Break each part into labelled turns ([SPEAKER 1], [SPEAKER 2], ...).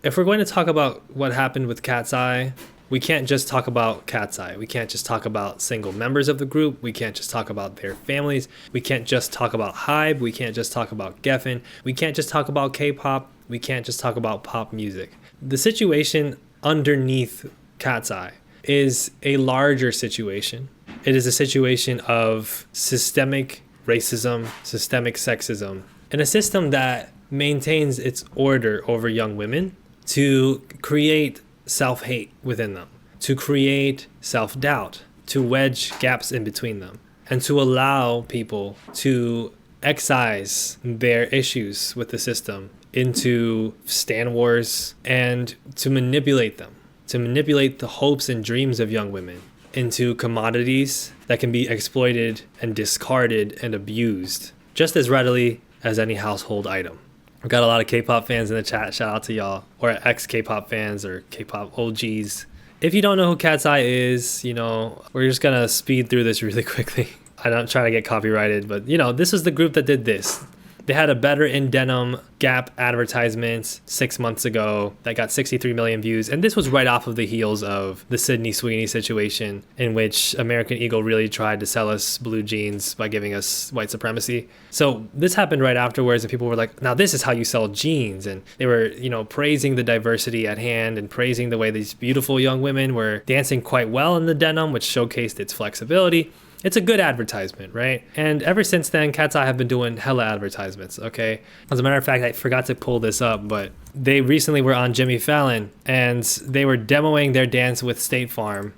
[SPEAKER 1] if we're going to talk about what happened with Katseye, we can't just talk about Katseye. We can't just talk about single members of the group. We can't just talk about their families. We can't just talk about Hybe. We can't just talk about Geffen. We can't just talk about K-pop. We can't just talk about pop music. The situation underneath Katseye is a larger situation. It is a situation of systemic racism, systemic sexism, and a system that maintains its order over young women to create self-hate within them, to create self-doubt, to wedge gaps in between them, and to allow people to excise their issues with the system into stan wars and to manipulate them, to manipulate the hopes and dreams of young women into commodities that can be exploited and discarded and abused just as readily as any household item. We've got a lot of K-pop fans in the chat. Shout out to y'all, or ex-K-pop fans or K-pop OGs. If you don't know who Katseye is, we're just gonna speed through this really quickly. I'm not trying to get copyrighted, but this is the group that did this. They had a Better in Denim Gap advertisement 6 months ago that got 63 million views. And this was right off of the heels of the Sydney Sweeney situation, in which American Eagle really tried to sell us blue jeans by giving us white supremacy. So this happened right afterwards, and people were like, now this is how you sell jeans. And they were, praising the diversity at hand and praising the way these beautiful young women were dancing quite well in the denim, which showcased its flexibility. It's a good advertisement, right? And ever since then, Katseye have been doing hella advertisements, okay? As a matter of fact, I forgot to pull this up, but they recently were on Jimmy Fallon, and they were demoing their dance with State Farm.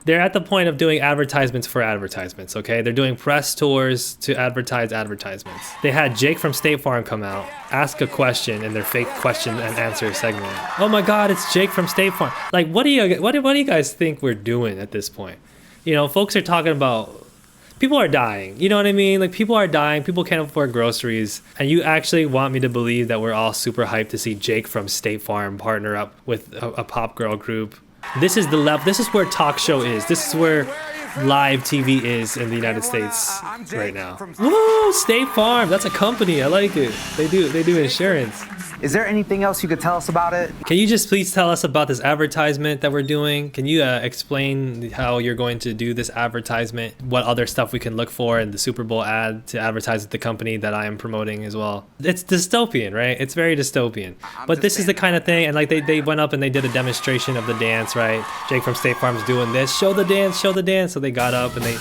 [SPEAKER 1] They're at the point of doing advertisements for advertisements, okay? They're doing press tours to advertise advertisements. They had Jake from State Farm come out, ask a question in their fake question and answer segment. Oh my God, it's Jake from State Farm. Like, what do you guys think we're doing at this point? Folks are talking about people are dying. You know what I mean? Like, people are dying. People can't afford groceries. And you actually want me to believe that we're all super hyped to see Jake from State Farm partner up with a pop girl group. This is the level. This is where talk show is. This is where live TV is in the United States right now. Woo! State Farm. That's a company. I like it. They do insurance.
[SPEAKER 2] Is there anything else you could tell us about it?
[SPEAKER 1] Can you just please tell us about this advertisement that we're doing? Can you explain how you're going to do this advertisement? What other stuff we can look for in the Super Bowl ad to advertise with the company that I am promoting as well? It's dystopian, right? It's very dystopian. But this is the kind of thing, and like they went up and they did a demonstration of the dance, right? Jake from State Farm's doing this. Show the dance, show the dance. So they got up and they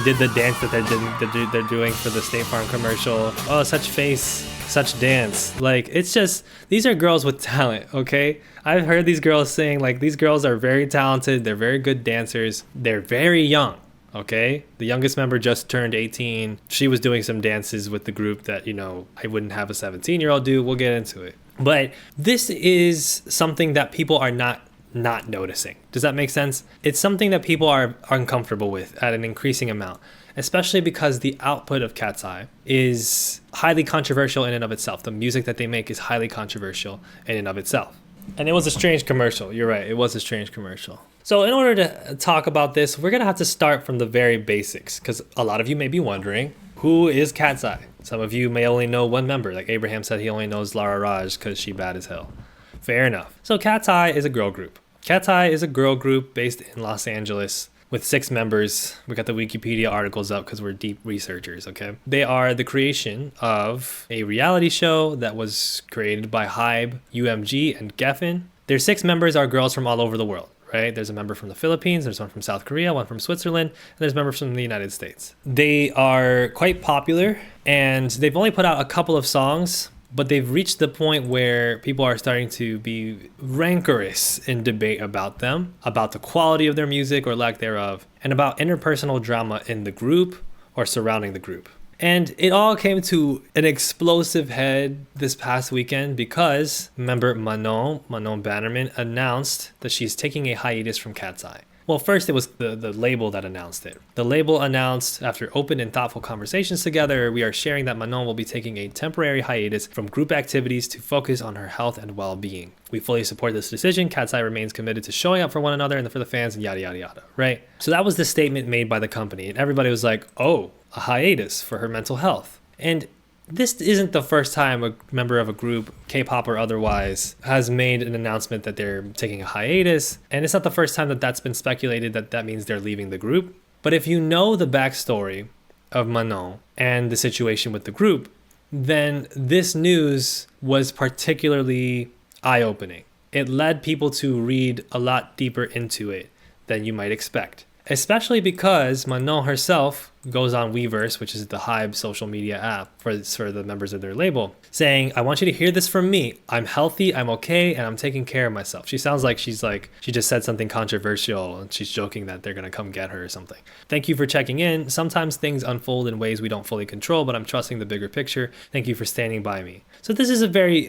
[SPEAKER 1] did the dance that they're doing for the State Farm commercial. Oh, such face. Such dance. Like, it's just, these are girls with talent, okay? I've heard these girls saying, like, these girls are very talented, they're very good dancers, they're very young, okay? The youngest member just turned 18. She was doing some dances with the group that, I wouldn't have a 17-year-old do. We'll get into it. But this is something that people are not noticing. Does that make sense? It's something that people are uncomfortable with at an increasing amount, especially because the output of Katseye is highly controversial in and of itself. The music that they make is highly controversial in and of itself. And it was a strange commercial. You're right. It was a strange commercial. So in order to talk about this, we're going to have to start from the very basics, because a lot of you may be wondering, who is Katseye? Some of you may only know one member. Like Abraham said, he only knows Lara Raj because she bad as hell. Fair enough. So Katseye is a girl group. Katseye is a girl group based in Los Angeles with 6 members. We got the Wikipedia articles up because we're deep researchers, okay? They are the creation of a reality show that was created by Hybe, UMG, and Geffen. Their 6 members are girls from all over the world, right? There's a member from the Philippines, there's one from South Korea, one from Switzerland, and there's members from the United States. They are quite popular, and they've only put out a couple of songs, but they've reached the point where people are starting to be rancorous in debate about them, about the quality of their music or lack thereof, and about interpersonal drama in the group or surrounding the group. And it all came to an explosive head this past weekend because member Manon Bannerman announced that she's taking a hiatus from Katseye. Well, first it was the label that announced it. The label announced, after open and thoughtful conversations together, we are sharing that Manon will be taking a temporary hiatus from group activities to focus on her health and well-being. We fully support this decision. Katseye remains committed to showing up for one another and for the fans and yada, yada, yada, right? So that was the statement made by the company. And everybody was like, oh, a hiatus for her mental health. And This isn't the first time a member of a group, K-pop or otherwise, has made an announcement that they're taking a hiatus. And it's not the first time that that's been speculated that that means they're leaving the group. But if you know the backstory of Manon and the situation with the group, then this news was particularly eye-opening. It led people to read a lot deeper into it than you might expect. Especially because Manon herself goes on Weverse, which is the Hybe social media app for the members of their label, saying, I want you to hear this from me. I'm healthy, I'm okay, and I'm taking care of myself. She sounds like she just said something controversial and she's joking that they're going to come get her or something. Thank you for checking in. Sometimes things unfold in ways we don't fully control, but I'm trusting the bigger picture. Thank you for standing by me. So this is a very,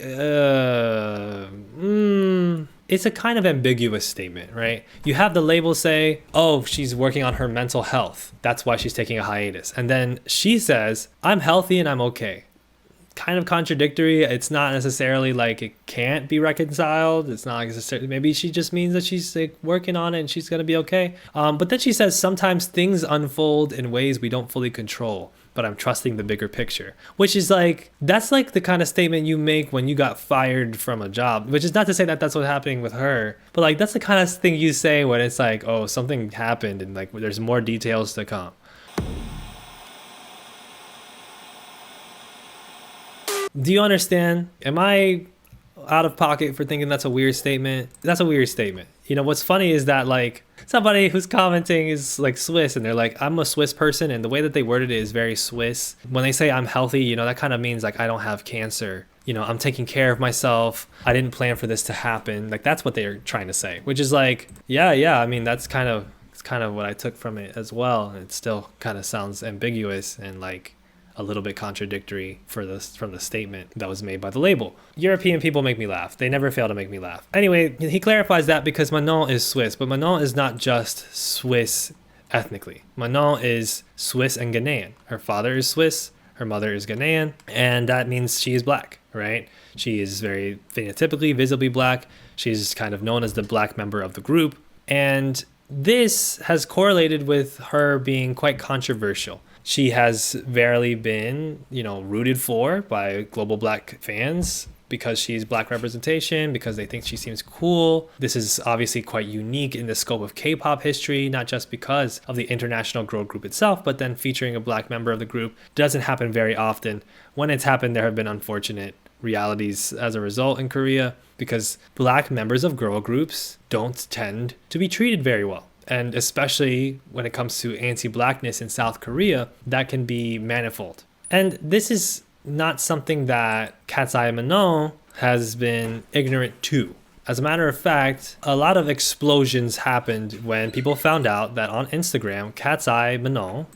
[SPEAKER 1] it's a kind of ambiguous statement, right? You have the label say, oh, she's working on her mental health. That's why she's taking a hiatus. And then she says, I'm healthy and I'm okay. Kind of contradictory. It's not necessarily like it can't be reconciled. It's not necessarily, maybe she just means that she's like working on it and she's going to be okay. But then she says, sometimes things unfold in ways we don't fully control, but I'm trusting the bigger picture, which is like, that's like the kind of statement you make when you got fired from a job, which is not to say that that's what's happening with her, but like, that's the kind of thing you say when it's like, oh, something happened and like, there's more details to come. Do you understand? Am I out of pocket for thinking that's a weird statement? That's a weird statement. You know, what's funny is that like somebody who's commenting is like Swiss and they're like, I'm a Swiss person, and the way that they worded it is very Swiss. When they say I'm healthy, you know, that kind of means like I don't have cancer. You know, I'm taking care of myself. I didn't plan for this to happen. Like that's what they're trying to say, which is like, yeah. I mean, it's kind of what I took from it as well. It still kind of sounds ambiguous and like a little bit contradictory from the statement that was made by the label. European people make me laugh. They never fail to make me laugh. Anyway, he clarifies that because Manon is Swiss, but Manon is not just Swiss ethnically. Manon is Swiss and Ghanaian. Her father is Swiss, her mother is Ghanaian, and that means she is black, right? She is very phenotypically, visibly black. She's kind of known as the black member of the group. And this has correlated with her being quite controversial. She has verily been, you know, rooted for by global black fans because she's black representation, because they think she seems cool. This is obviously quite unique in the scope of K-pop history, not just because of the international girl group itself, but then featuring a black member of the group doesn't happen very often. When it's happened, there have been unfortunate realities as a result in Korea because black members of girl groups don't tend to be treated very well. And especially when it comes to anti-blackness in South Korea, that can be manifold. And this is not something that Katseye Manon has been ignorant to. As a matter of fact, a lot of explosions happened when people found out that on Instagram, Katseye Manon,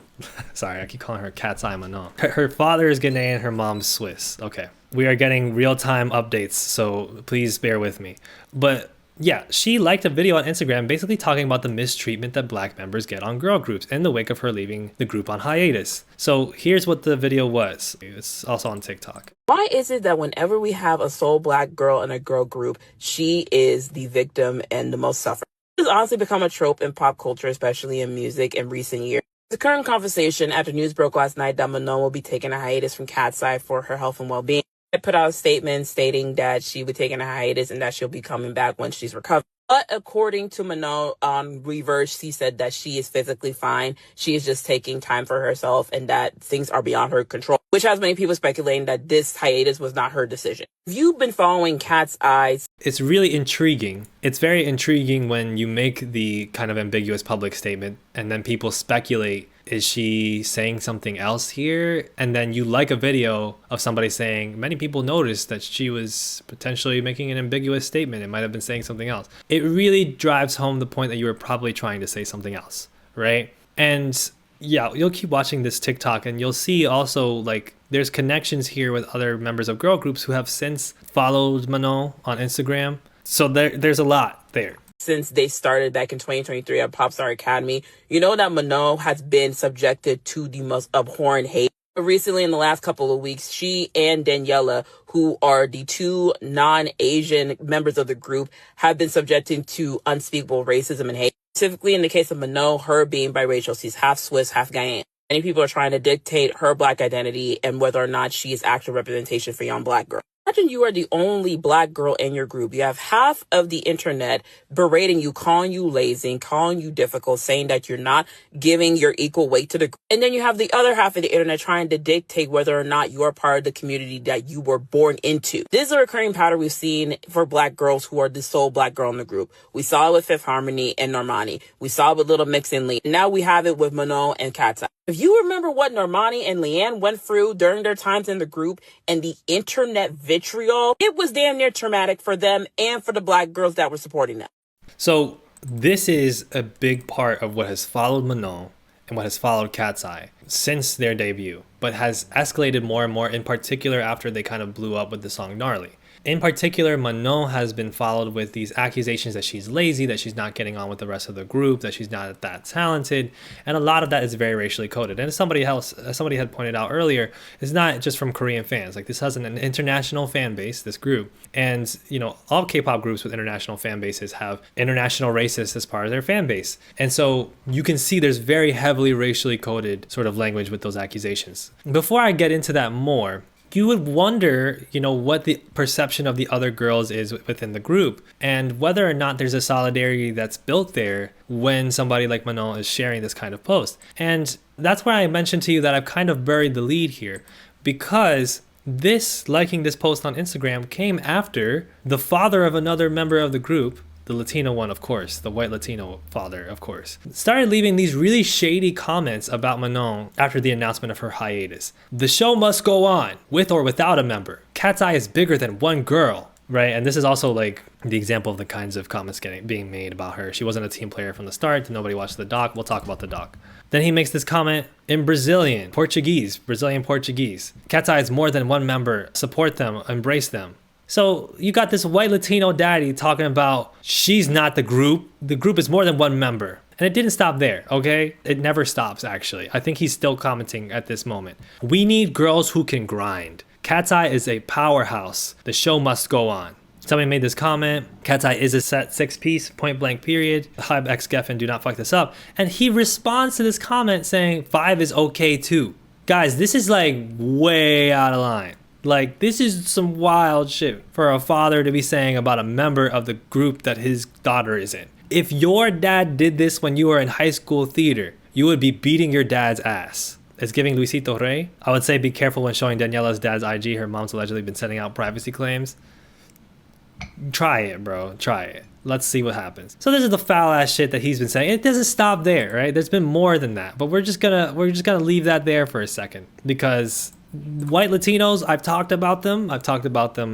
[SPEAKER 1] sorry, I keep calling her Katseye Manon. Her father is Ghanaian, her mom's Swiss. Okay, we are getting real-time updates, so please bear with me. But yeah, she liked a video on Instagram basically talking about the mistreatment that black members get on girl groups in the wake of her leaving the group on hiatus. So here's what the video was. It's also on TikTok.
[SPEAKER 3] Why is it that whenever we have a sole black girl in a girl group, she is the victim and the most suffering? This has honestly become a trope in pop culture, especially in music in recent years. The current conversation after news broke last night that Manon will be taking a hiatus from Katseye for her health and well-being. I put out a statement stating that she would take a hiatus and that she'll be coming back once she's recovered. But according to Manon on Reverse, she said that she is physically fine. She is just taking time for herself and that things are beyond her control, which has many people speculating that this hiatus was not her decision. If you've been following Katseye's,
[SPEAKER 1] it's really intriguing. It's very intriguing when you make the kind of ambiguous public statement and then people speculate, is she saying something else here? And then you like a video of somebody saying, many people noticed that she was potentially making an ambiguous statement. It might have been saying something else. It really drives home the point that you were probably trying to say something else, right? And yeah, you'll keep watching this TikTok and you'll see also like there's connections here with other members of girl groups who have since followed Manon on Instagram. So there's a lot there.
[SPEAKER 3] Since they started back in 2023 at Popstar Academy, you know that Manon has been subjected to the most abhorrent hate. Recently, in the last couple of weeks, she and Daniela, who are the two non-Asian members of the group, have been subjected to unspeakable racism and hate. Specifically in the case of Manon, her being biracial, she's half Swiss, half Ghanaian. Many people are trying to dictate her Black identity and whether or not she is actual representation for young Black girls. Imagine you are the only Black girl in your group. You have half of the internet berating you, calling you lazy, calling you difficult, saying that you're not giving your equal weight to the group. And then you have the other half of the internet trying to dictate whether or not you are part of the community that you were born into. This is a recurring pattern we've seen for Black girls who are the sole Black girl in the group. We saw it with Fifth Harmony and Normani. We saw it with Little Mix and Lee. Now we have it with Manon and Katseye. If you remember what Normani and Leanne went through during their times in the group and the internet vitriol, it was damn near traumatic for them and for the Black girls that were supporting them.
[SPEAKER 1] So this is a big part of what has followed Manon and what has followed Katseye since their debut, but has escalated more and more, in particular after they kind of blew up with the song Gnarly. In particular, Manon has been followed with these accusations that she's lazy, that she's not getting on with the rest of the group, that she's not that talented, and a lot of that is very racially coded. And somebody had pointed out earlier, it's not just from Korean fans. Like, this has an international fan base, this group, and all K-pop groups with international fan bases have international racists as part of their fan base. And so you can see there's very heavily racially coded sort of language with those accusations. Before I get into that more, you would wonder, what the perception of the other girls is within the group and whether or not there's a solidarity that's built there when somebody like Manon is sharing this kind of post. And that's why I mentioned to you that I've kind of buried the lead here, because liking this post on Instagram came after the father of another member of the group, the Latino one, of course, the white Latino father, of course, started leaving these really shady comments about Manon after the announcement of her hiatus. The show must go on, with or without a member. Katseye is bigger than one girl, right? And this is also like the example of the kinds of comments being made about her. She wasn't a team player from the start. Nobody watched the doc. We'll talk about the doc. Then he makes this comment in Brazilian Portuguese. Katseye is more than one member. Support them, embrace them. So you got this white Latino daddy talking about she's not the group. The group is more than one member. And it didn't stop there, okay? It never stops, actually. I think he's still commenting at this moment. We need girls who can grind. Katseye is a powerhouse. The show must go on. Somebody made this comment. Katseye is a set 6-piece, point blank period. Hybe X Geffen, do not fuck this up. And he responds to this comment saying 5 is okay too. Guys, this is like way out of line. Like, this is some wild shit for a father to be saying about a member of the group that his daughter is in. If your dad did this when you were in high school theater, you would be beating your dad's ass. It's giving Luisito Rey. I would say be careful when showing Daniela's dad's IG. Her mom's allegedly been sending out privacy claims. Try it, bro. Try it. Let's see what happens. So this is the foul ass shit that he's been saying. It doesn't stop there, right? There's been more than that, but we're just gonna leave that there for a second, because white Latinos, I've talked about them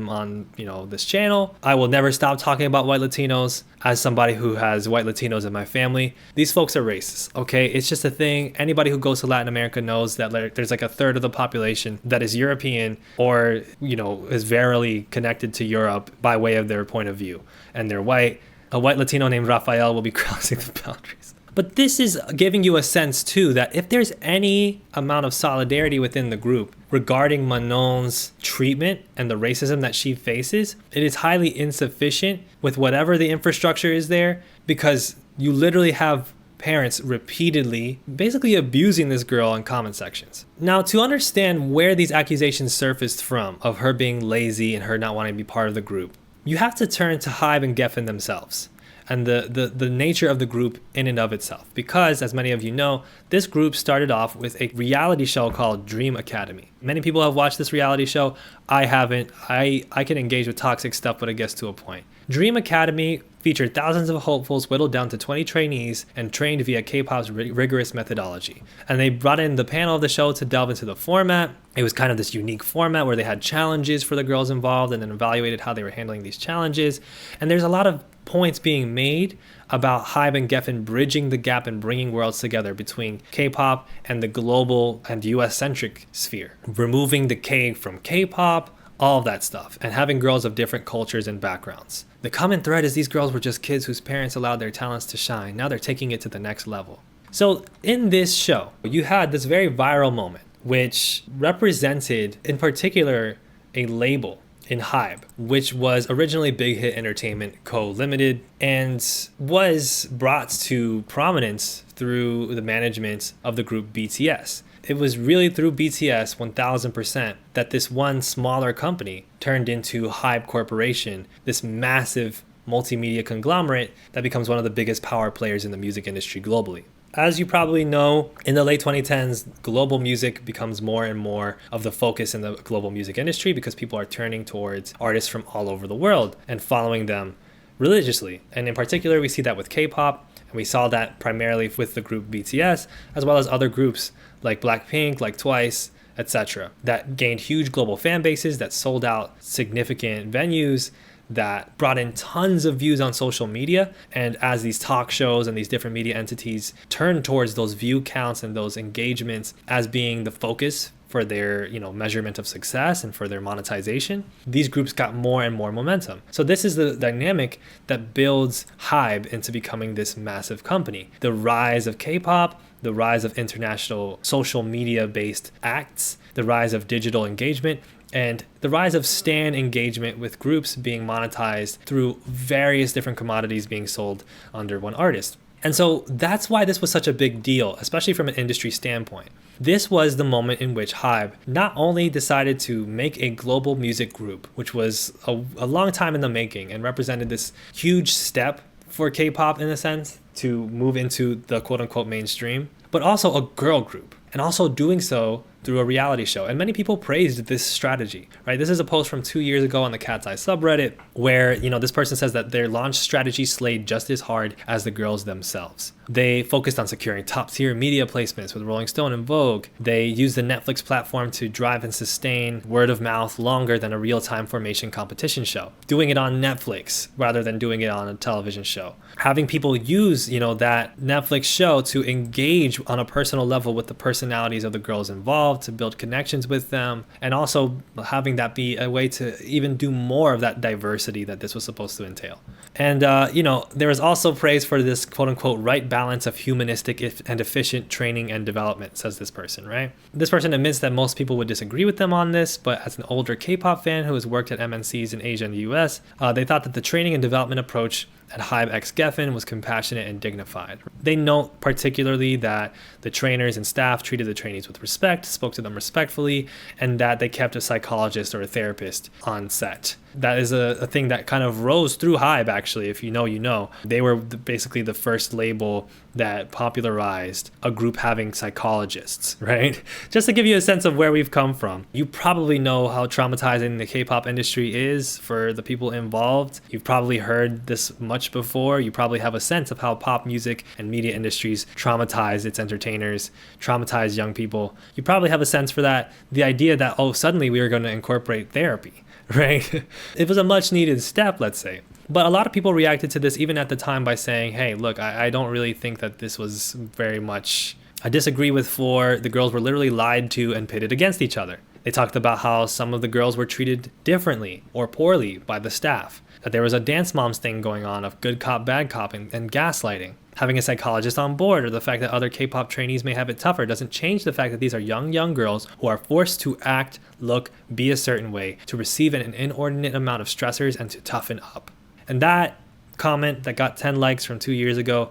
[SPEAKER 1] on this channel. I will never stop talking about white Latinos as somebody who has white Latinos in my family. These folks are racist, okay? It's just a thing. Anybody who goes to Latin America knows that there's like a third of the population that is European or is verily connected to Europe by way of their point of view, and they're white. A white Latino named Rafael will be crossing the boundaries. But this is giving you a sense, too, that if there's any amount of solidarity within the group regarding Manon's treatment and the racism that she faces, it is highly insufficient with whatever the infrastructure is there, because you literally have parents repeatedly basically abusing this girl in comment sections. Now, to understand where these accusations surfaced from, of her being lazy and her not wanting to be part of the group, you have to turn to Hybe and Geffen themselves and the nature of the group in and of itself. Because, as many of you know, this group started off with a reality show called Dream Academy. Many people have watched this reality show. I haven't. I can engage with toxic stuff, but it gets to a point. Dream Academy featured thousands of hopefuls whittled down to 20 trainees and trained via K-pop's rigorous methodology. And they brought in the panel of the show to delve into the format. It was kind of this unique format where they had challenges for the girls involved and then evaluated how they were handling these challenges. And there's a lot of points being made about Hybe and Geffen bridging the gap and bringing worlds together between K-pop and the global and US-centric sphere. Removing the K from K-pop, all of that stuff, and having girls of different cultures and backgrounds. The common thread is these girls were just kids whose parents allowed their talents to shine. Now they're taking it to the next level. So in this show, you had this very viral moment, which represented, in particular, a label in Hybe, which was originally Big Hit Entertainment Co. Limited and was brought to prominence through the management of the group BTS. It was really through BTS 1000% that this one smaller company turned into Hybe Corporation, this massive multimedia conglomerate that becomes one of the biggest power players in the music industry globally. As you probably know, in the late 2010s, global music becomes more and more of the focus in the global music industry because people are turning towards artists from all over the world and following them religiously. And in particular, we see that with K-pop, and we saw that primarily with the group BTS, as well as other groups like Blackpink, like Twice, etc., that gained huge global fan bases, that sold out significant venues, that brought in tons of views on social media. And as these talk shows and these different media entities turn towards those view counts and those engagements as being the focus for their, measurement of success and for their monetization, these groups got more and more momentum. So this is the dynamic that builds Hybe into becoming this massive company. The rise of K-pop, the rise of international social media based acts, the rise of digital engagement, and the rise of stan engagement with groups being monetized through various different commodities being sold under one artist. And so that's why this was such a big deal, especially from an industry standpoint. This was the moment in which Hybe not only decided to make a global music group, which was a long time in the making and represented this huge step for K-pop in a sense to move into the quote-unquote mainstream, but also a girl group, and also doing so through a reality show. And many people praised this strategy, right? This is a post from 2 years ago on the Katseye subreddit where, this person says that their launch strategy slayed just as hard as the girls themselves. They focused on securing top tier media placements with Rolling Stone and Vogue. They used the Netflix platform to drive and sustain word of mouth longer than a real-time formation competition show, doing it on Netflix rather than doing it on a television show. Having people use, that Netflix show to engage on a personal level with the personalities of the girls involved, to build connections with them, and also having that be a way to even do more of that diversity that this was supposed to entail. And, there was also praise for this quote unquote right balance of humanistic and efficient training and development, says this person, right? This person admits that most people would disagree with them on this, but as an older K-pop fan who has worked at MNCs in Asia and the US, they thought that the training and development approach at Hybe X Geffen was compassionate and dignified. They note particularly that the trainers and staff treated the trainees with respect, spoke to them respectfully, and that they kept a psychologist or a therapist on set. That is a thing that kind of rose through Hybe, actually. If you know, you know. They were basically the first label that popularized a group having psychologists, right? Just to give you a sense of where we've come from. You probably know how traumatizing the K-pop industry is for the people involved. You've probably heard this much before. You probably have a sense of how pop music and media industries traumatize its entertainers, traumatize young people. You probably have a sense for that. The idea that, suddenly we are going to incorporate therapy, right? It was a much needed step, let's say. But a lot of people reacted to this even at the time by saying, hey, look, I don't really think that this was very much, I disagree with Floor. The girls were literally lied to and pitted against each other. They talked about how some of the girls were treated differently or poorly by the staff, that there was a dance moms thing going on of good cop, bad cop, and gaslighting. Having a psychologist on board, or the fact that other K-pop trainees may have it tougher, doesn't change the fact that these are young girls who are forced to act, look, be a certain way, to receive an inordinate amount of stressors and to toughen up. And that comment that got 10 likes from 2 years ago,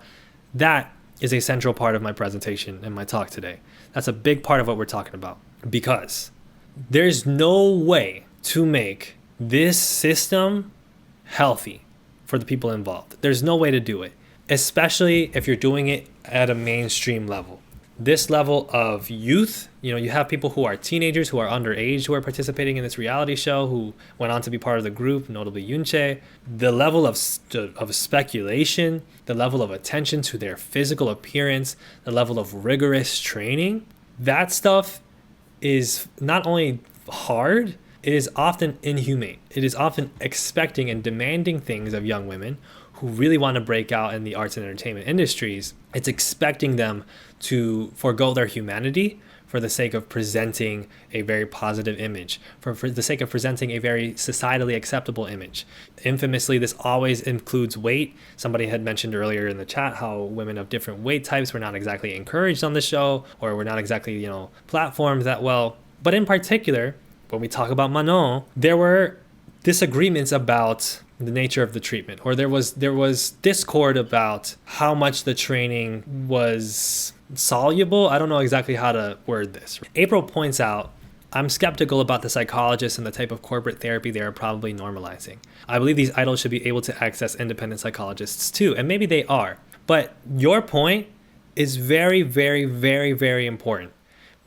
[SPEAKER 1] that is a central part of my presentation and my talk today. That's a big part of what we're talking about, because there's no way to make this system healthy for the people involved. There's no way to do it, especially if you're doing it at a mainstream level. This level of youth, you have people who are teenagers, who are underage, who are participating in this reality show, who went on to be part of the group, notably Yoonchae. The level of speculation, the level of attention to their physical appearance, the level of rigorous training, that stuff is not only hard, it is often inhumane. It is often expecting and demanding things of young women who really want to break out in the arts and entertainment industries. It's expecting them to forego their humanity for the sake of presenting a very positive image, for the sake of presenting a very societally acceptable image. Infamously, this always includes weight. Somebody had mentioned earlier in the chat how women of different weight types were not exactly encouraged on the show, or were not exactly, platformed that well. But in particular, when we talk about Manon, there were disagreements about the nature of the treatment, or there was discord about how much the training was soluble. I don't know exactly how to word this. April points out, I'm skeptical about the psychologists and the type of corporate therapy they are probably normalizing. I believe these idols should be able to access independent psychologists too, and maybe they are. But your point is very, very, very, very important,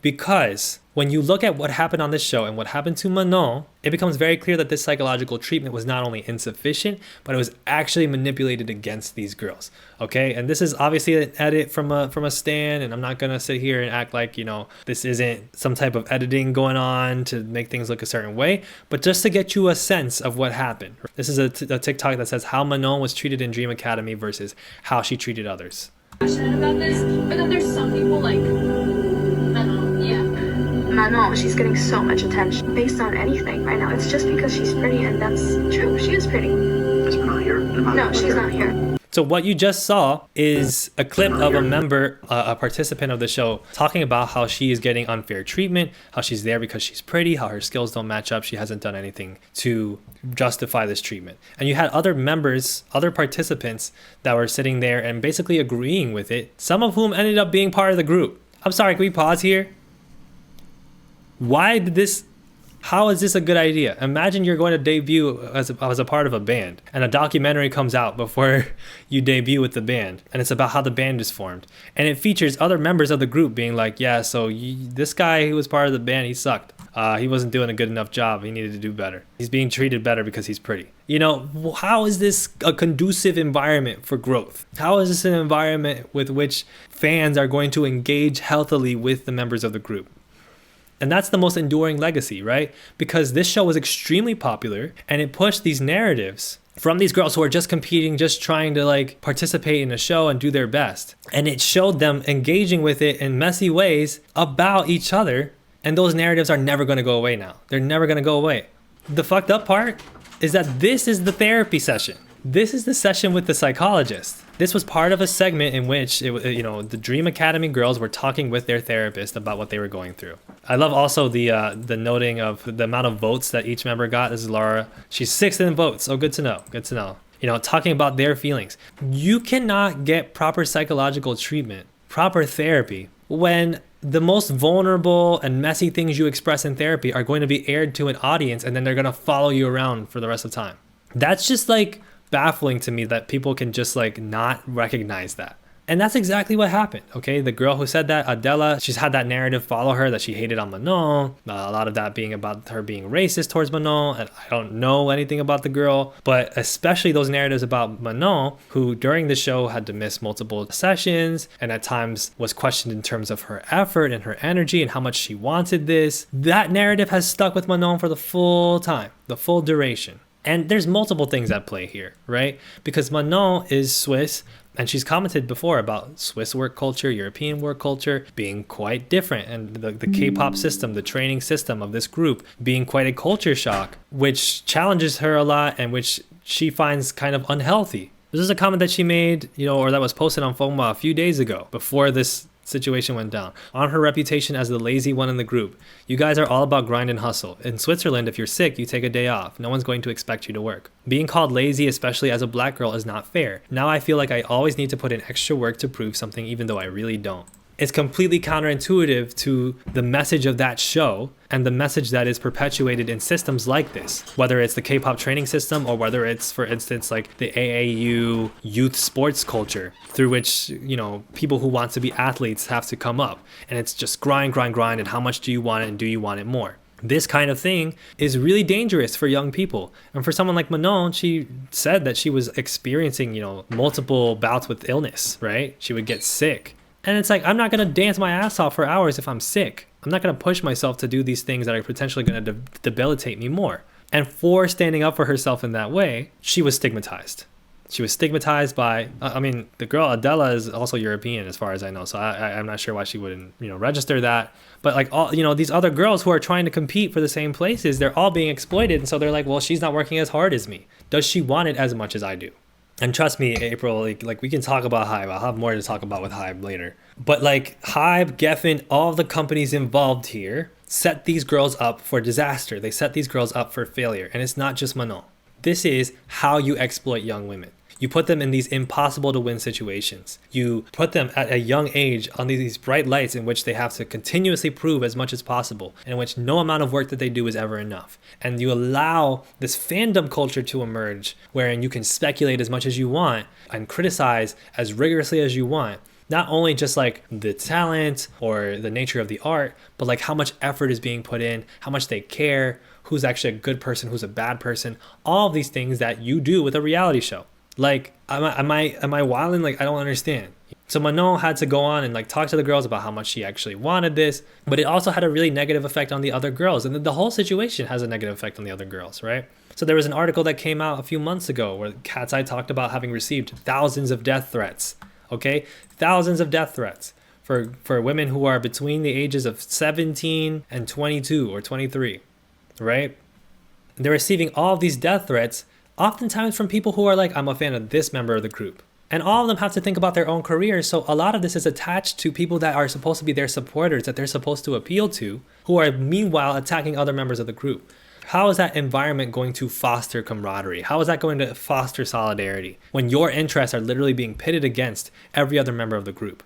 [SPEAKER 1] because when you look at what happened on this show and what happened to Manon, it becomes very clear that this psychological treatment was not only insufficient, but it was actually manipulated against these girls. Okay, and this is obviously an edit from a stan, and I'm not gonna sit here and act like, you know, this isn't some type of editing going on to make things look a certain way, but just to get you a sense of what happened. This is a TikTok that says how Manon was treated in Dream Academy versus how she treated others.
[SPEAKER 4] Passionate about this, but then there's some people like Manon, she's getting so much attention based on anything right now. It's just because she's pretty, and that's true. She is pretty.
[SPEAKER 2] Is Manon here?
[SPEAKER 4] No, she's not here.
[SPEAKER 1] So what you just saw is a clip of a member, a participant of the show, talking about how she is getting unfair treatment, how she's there because she's pretty, how her skills don't match up, she hasn't done anything to justify this treatment. And you had other members, other participants that were sitting there and basically agreeing with it, some of whom ended up being part of the group. I'm sorry, can we pause here? How is this a good idea? Imagine you're going to debut as a part of a band, and a documentary comes out before you debut with the band, and it's about how the band is formed, and it features other members of the group being like, yeah, so this guy who was part of the band, he sucked. He wasn't doing a good enough job. He needed to do better. He's being treated better because he's pretty. You know, how is this a conducive environment for growth? How is this an environment with which fans are going to engage healthily with the members of the group? And that's the most enduring legacy, right? Because this show was extremely popular, and it pushed these narratives from these girls who are just competing, just trying to like participate in a show and do their best. And it showed them engaging with it in messy ways about each other. And those narratives are never going to go away now. They're never going to go away. The fucked up part is that this is the therapy session. This is the session with the psychologist. This was part of a segment in which the Dream Academy girls were talking with their therapist about what they were going through. I love also the noting of the amount of votes that each member got. This is Laura. She's 6th in votes. Oh, good to know. Good to know. You know, talking about their feelings. You cannot get proper psychological treatment, proper therapy, when the most vulnerable and messy things you express in therapy are going to be aired to an audience, and then they're going to follow you around for the rest of the time. That's just like baffling to me that people can just like not recognize that. And that's exactly what happened. Okay, the girl who said that, Adela, she's had that narrative follow her that she hated on Manon. A lot of that being about her being racist towards Manon. And I don't know anything about the girl, but especially those narratives about Manon, who during the show had to miss multiple sessions and at times was questioned in terms of her effort and her energy and how much she wanted this. That narrative has stuck with Manon for the full time, the full duration. And there's multiple things at play here, right? Because Manon is Swiss, and she's commented before about Swiss work culture, European work culture being quite different, and the K-pop system, the training system of this group being quite a culture shock, which challenges her a lot and which she finds kind of unhealthy. This is a comment that she made, or that was posted on FOMA a few days ago before this situation went down. On her reputation as the lazy one in the group. You guys are all about grind and hustle. In Switzerland, if you're sick, you take a day off. No one's going to expect you to work. Being called lazy, especially as a black girl, is not fair. Now I feel like I always need to put in extra work to prove something even though I really don't. It's completely counterintuitive to the message of that show and the message that is perpetuated in systems like this, whether it's the K-pop training system or whether it's, for instance, like the AAU youth sports culture through which, people who want to be athletes have to come up. And it's just grind, and how much do you want it and do you want it more? This kind of thing is really dangerous for young people. And for someone like Manon, she said that she was experiencing, multiple bouts with illness, right? She would get sick. And it's like, I'm not going to dance my ass off for hours if I'm sick. I'm not going to push myself to do these things that are potentially going to debilitate me more. And for standing up for herself in that way, she was stigmatized. She was stigmatized by, the girl Adela is also European as far as I know. So I'm not sure why she wouldn't, register that. But like all, these other girls who are trying to compete for the same places, they're all being exploited. And so they're like, well, she's not working as hard as me. Does she want it as much as I do? And trust me, April, like we can talk about Hybe. I'll have more to talk about with Hybe later. But like Hybe, Geffen, all the companies involved here set these girls up for disaster. They set these girls up for failure. And it's not just Manon. This is how you exploit young women. You put them in these impossible to win situations. You put them at a young age on these bright lights in which they have to continuously prove as much as possible, in which no amount of work that they do is ever enough. And you allow this fandom culture to emerge wherein you can speculate as much as you want and criticize as rigorously as you want. Not only just like the talent or the nature of the art, but like how much effort is being put in, how much they care, who's actually a good person, who's a bad person, all of these things that you do with a reality show. Like, am I wilding? Like, I don't understand. So Manon had to go on and like talk to the girls about how much she actually wanted this, but it also had a really negative effect on the other girls. And the whole situation has a negative effect on the other girls, right? So there was an article that came out a few months ago where Katseye talked about having received thousands of death threats, okay? Thousands of death threats for women who are between the ages of 17 and 22 or 23, right? They're receiving all of these death threats oftentimes from people who are like, I'm a fan of this member of the group. And all of them have to think about their own careers. So a lot of this is attached to people that are supposed to be their supporters, that they're supposed to appeal to, who are meanwhile attacking other members of the group. How is that environment going to foster camaraderie? How is that going to foster solidarity when your interests are literally being pitted against every other member of the group?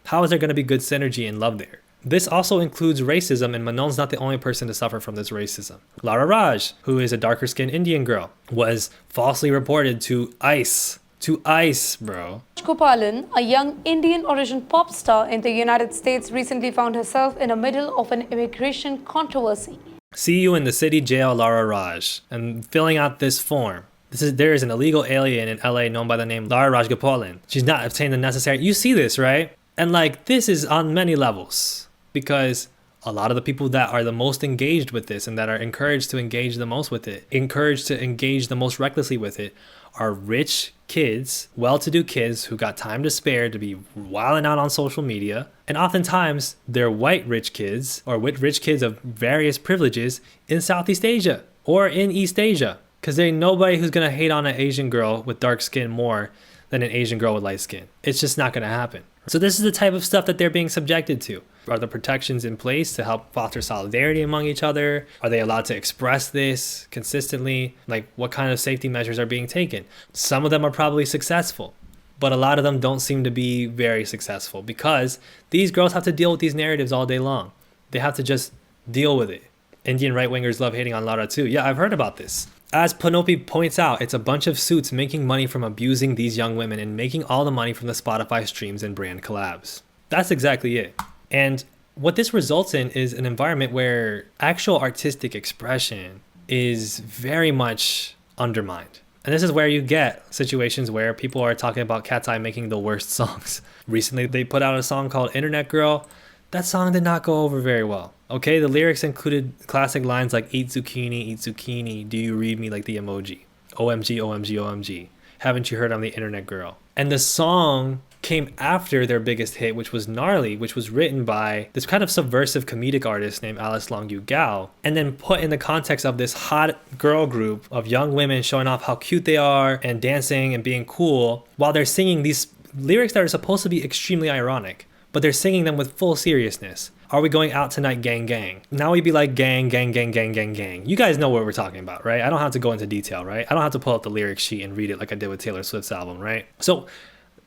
[SPEAKER 1] How is there going to be good synergy and love there? This also includes racism, and Manon's not the only person to suffer from this racism. Lara Raj, who is a darker-skinned Indian girl, was falsely reported to ICE. To ICE, bro.
[SPEAKER 5] Gopalan, a young Indian origin pop star in the United States, recently found herself in the middle of an immigration controversy.
[SPEAKER 1] See you in the city jail, Lara Raj, and filling out this form. There is an illegal alien in LA known by the name Lara Raj Gopalan. She's not obtained the necessary. You see this, right? And like, this is on many levels. Because a lot of the people that are the most engaged with this and that are encouraged to engage the most with it, encouraged to engage the most recklessly with it, are rich kids, well-to-do kids who got time to spare to be wilding out on social media. And oftentimes, they're white rich kids or with rich kids of various privileges in Southeast Asia or in East Asia. Because there ain't nobody who's going to hate on an Asian girl with dark skin more than an Asian girl with light skin. It's just not going to happen. So this is the type of stuff that they're being subjected to. Are the protections in place to help foster solidarity among each other? Are they allowed to express this consistently? Like, what kind of safety measures are being taken? Some of them are probably successful, but a lot of them don't seem to be very successful because these girls have to deal with these narratives all day long. They have to just deal with it. Indian right-wingers love hating on Lara too. Yeah, I've heard about this. As Panopi points out, it's a bunch of suits making money from abusing these young women and making all the money from the Spotify streams and brand collabs. That's exactly it. And what this results in is an environment where actual artistic expression is very much undermined. And this is where you get situations where people are talking about Katseye making the worst songs. Recently, they put out a song called Internet Girl. That song did not go over very well. Okay, the lyrics included classic lines like eat zucchini, do you read me like the emoji? OMG, OMG, OMG. Haven't you heard I'm the Internet Girl? And the song came after their biggest hit, which was Gnarly, which was written by this kind of subversive comedic artist named Alice Longyu Gao, and then put in the context of this hot girl group of young women showing off how cute they are and dancing and being cool while they're singing these lyrics that are supposed to be extremely ironic, but they're singing them with full seriousness. Are we going out tonight, gang, gang? Now we'd be like, gang, gang, gang, gang, gang, gang. You guys know what we're talking about, right? I don't have to go into detail, right? I don't have to pull up the lyric sheet and read it like I did with Taylor Swift's album, right? So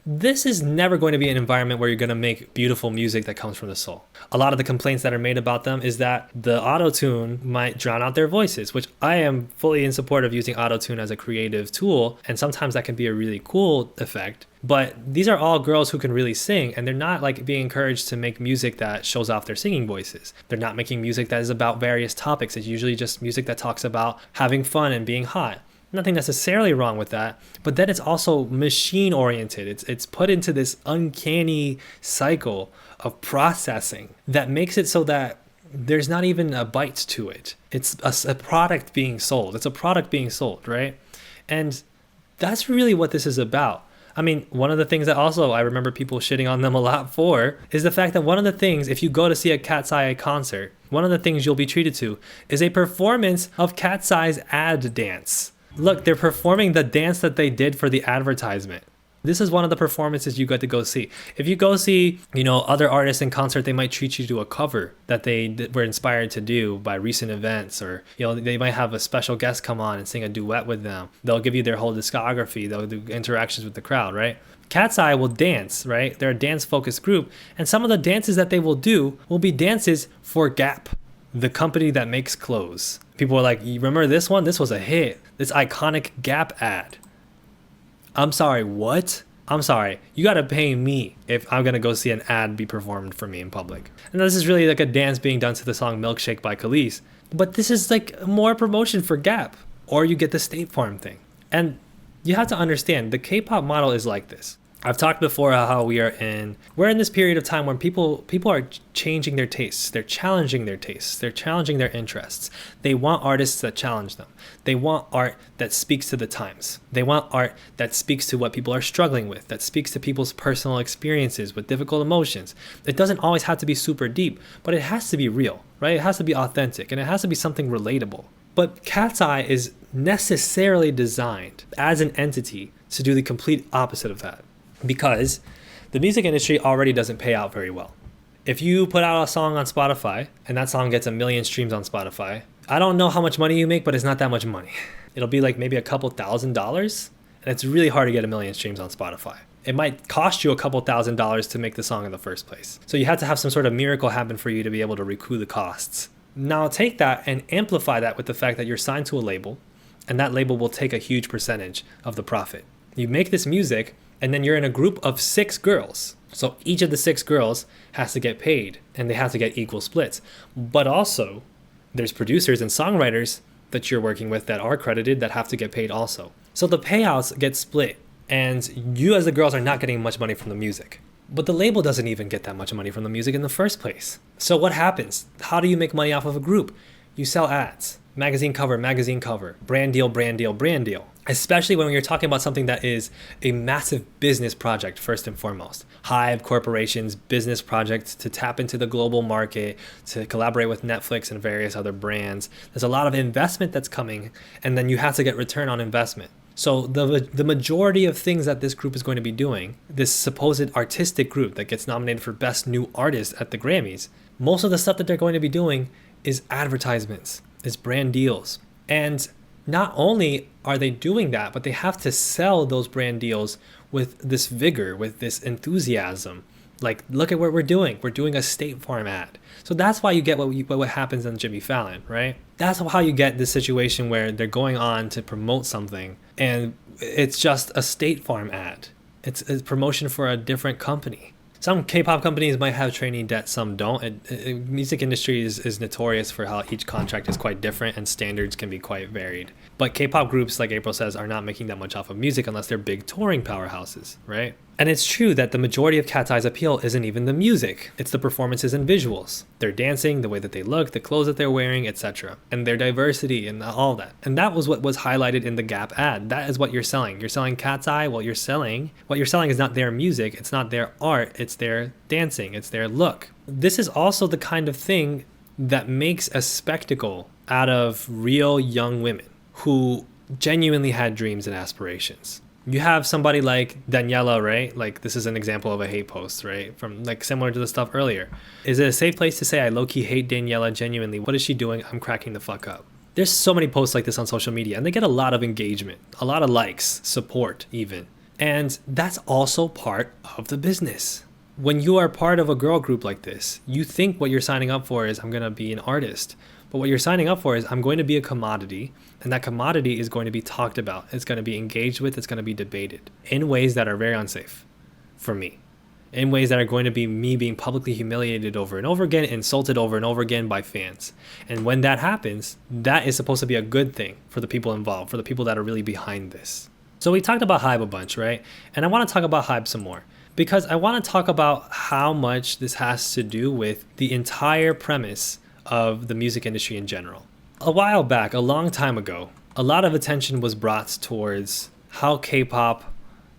[SPEAKER 1] this is never going to be an environment where you're going to make beautiful music that comes from the soul. A lot of the complaints that are made about them is that the auto-tune might drown out their voices, which I am fully in support of using auto-tune as a creative tool. And sometimes that can be a really cool effect. But these are all girls who can really sing, and they're not like being encouraged to make music that shows off their singing voices. They're not making music that is about various topics. It's usually just music that talks about having fun and being hot. Nothing necessarily wrong with that, but then it's also machine oriented. It's put into this uncanny cycle of processing that makes it so that there's not even a bite to it. It's a product being sold. It's a product being sold, right? And that's really what this is about. I mean, one of the things that also I remember people shitting on them a lot for is the fact that one of the things, if you go to see a Katseye concert, one of the things you'll be treated to is a performance of Katseye's ad dance. Look, they're performing the dance that they did for the advertisement. This is one of the performances you get to go see. If you go see, other artists in concert, they might treat you to a cover that they were inspired to do by recent events, or they might have a special guest come on and sing a duet with them. They'll give you their whole discography. They'll do interactions with the crowd, right? Katseye will dance, right? They're a dance-focused group, and some of the dances that they will do will be dances for Gap, the company that makes clothes. People are like, you remember this one? This was a hit. This iconic Gap ad. I'm sorry, what? I'm sorry, you gotta pay me if I'm gonna go see an ad be performed for me in public. And this is really like a dance being done to the song Milkshake by Khalees. But this is like more promotion for Gap. Or you get the State Farm thing. And you have to understand, the K-pop model is like this. I've talked before how we're in this period of time when people are changing their tastes. They're challenging their tastes. They're challenging their interests. They want artists that challenge them. They want art that speaks to the times. They want art that speaks to what people are struggling with, that speaks to people's personal experiences with difficult emotions. It doesn't always have to be super deep, but it has to be real, right? It has to be authentic, and it has to be something relatable. But Katseye is necessarily designed as an entity to do the complete opposite of that. Because the music industry already doesn't pay out very well. If you put out a song on Spotify and that song gets 1 million streams on Spotify, I don't know how much money you make, but it's not that much money. It'll be like maybe a couple $1,000s, and it's really hard to get 1 million streams on Spotify. It might cost you a couple $1,000s to make the song in the first place. So you have to have some sort of miracle happen for you to be able to recoup the costs. Now take that and amplify that with the fact that you're signed to a label, and that label will take a huge percentage of the profit. You make this music, and then you're in a group of 6 girls. So each of the 6 girls has to get paid, and they have to get equal splits. But also, there's producers and songwriters that you're working with that are credited that have to get paid also. So the payouts get split, and you as the girls are not getting much money from the music. But the label doesn't even get that much money from the music in the first place. So what happens? How do you make money off of a group? You sell ads. Magazine cover, brand deal, brand deal, brand deal. Especially when you're talking about something that is a massive business project, first and foremost. Hybe Corporation's business project to tap into the global market, to collaborate with Netflix and various other brands. There's a lot of investment that's coming, and then you have to get return on investment. So the majority of things that this group is going to be doing, this supposed artistic group that gets nominated for Best New Artist at the Grammys, most of the stuff that they're going to be doing is advertisements, is brand deals. And not only are they doing that, but they have to sell those brand deals with this vigor, with this enthusiasm. Like, look at what we're doing. We're doing a State Farm ad. So that's why you get what happens on Jimmy Fallon, right? That's how you get this situation where they're going on to promote something and it's just a State Farm ad. It's a promotion for a different company. Some K-pop companies might have trainee debt, some don't. Music industry is notorious for how each contract is quite different and standards can be quite varied. But K-pop groups, like April says, are not making that much off of music unless they're big touring powerhouses, right? And it's true that the majority of Katseye's appeal isn't even the music. It's the performances and visuals. They're dancing, the way that they look, the clothes that they're wearing, etc. And their diversity and all that. And that was what was highlighted in the Gap ad. That is what you're selling. You're selling Katseye. What you're selling is not their music. It's not their art. It's their dancing. It's their look. This is also the kind of thing that makes a spectacle out of real young women who genuinely had dreams and aspirations. You have somebody like Daniela, right? Like, this is an example of a hate post, right? From like similar to the stuff earlier. Is it a safe place to say I low-key hate Daniela genuinely? What is she doing? I'm cracking the fuck up. There's so many posts like this on social media, and they get a lot of engagement, a lot of likes, support even. And that's also part of the business. When you are part of a girl group like this, you think what you're signing up for is I'm going to be an artist. But what you're signing up for is I'm going to be a commodity, and that commodity is going to be talked about. It's going to be engaged with. It's going to be debated in ways that are very unsafe for me, in ways that are going to be me being publicly humiliated over and over again, insulted over and over again by fans. And when that happens, that is supposed to be a good thing for the people involved, for the people that are really behind this. So we talked about Hybe a bunch, right? And I want to talk about Hybe some more, because I want to talk about how much this has to do with the entire premise of the music industry in general. A while back, a long time ago, a lot of attention was brought towards how K-pop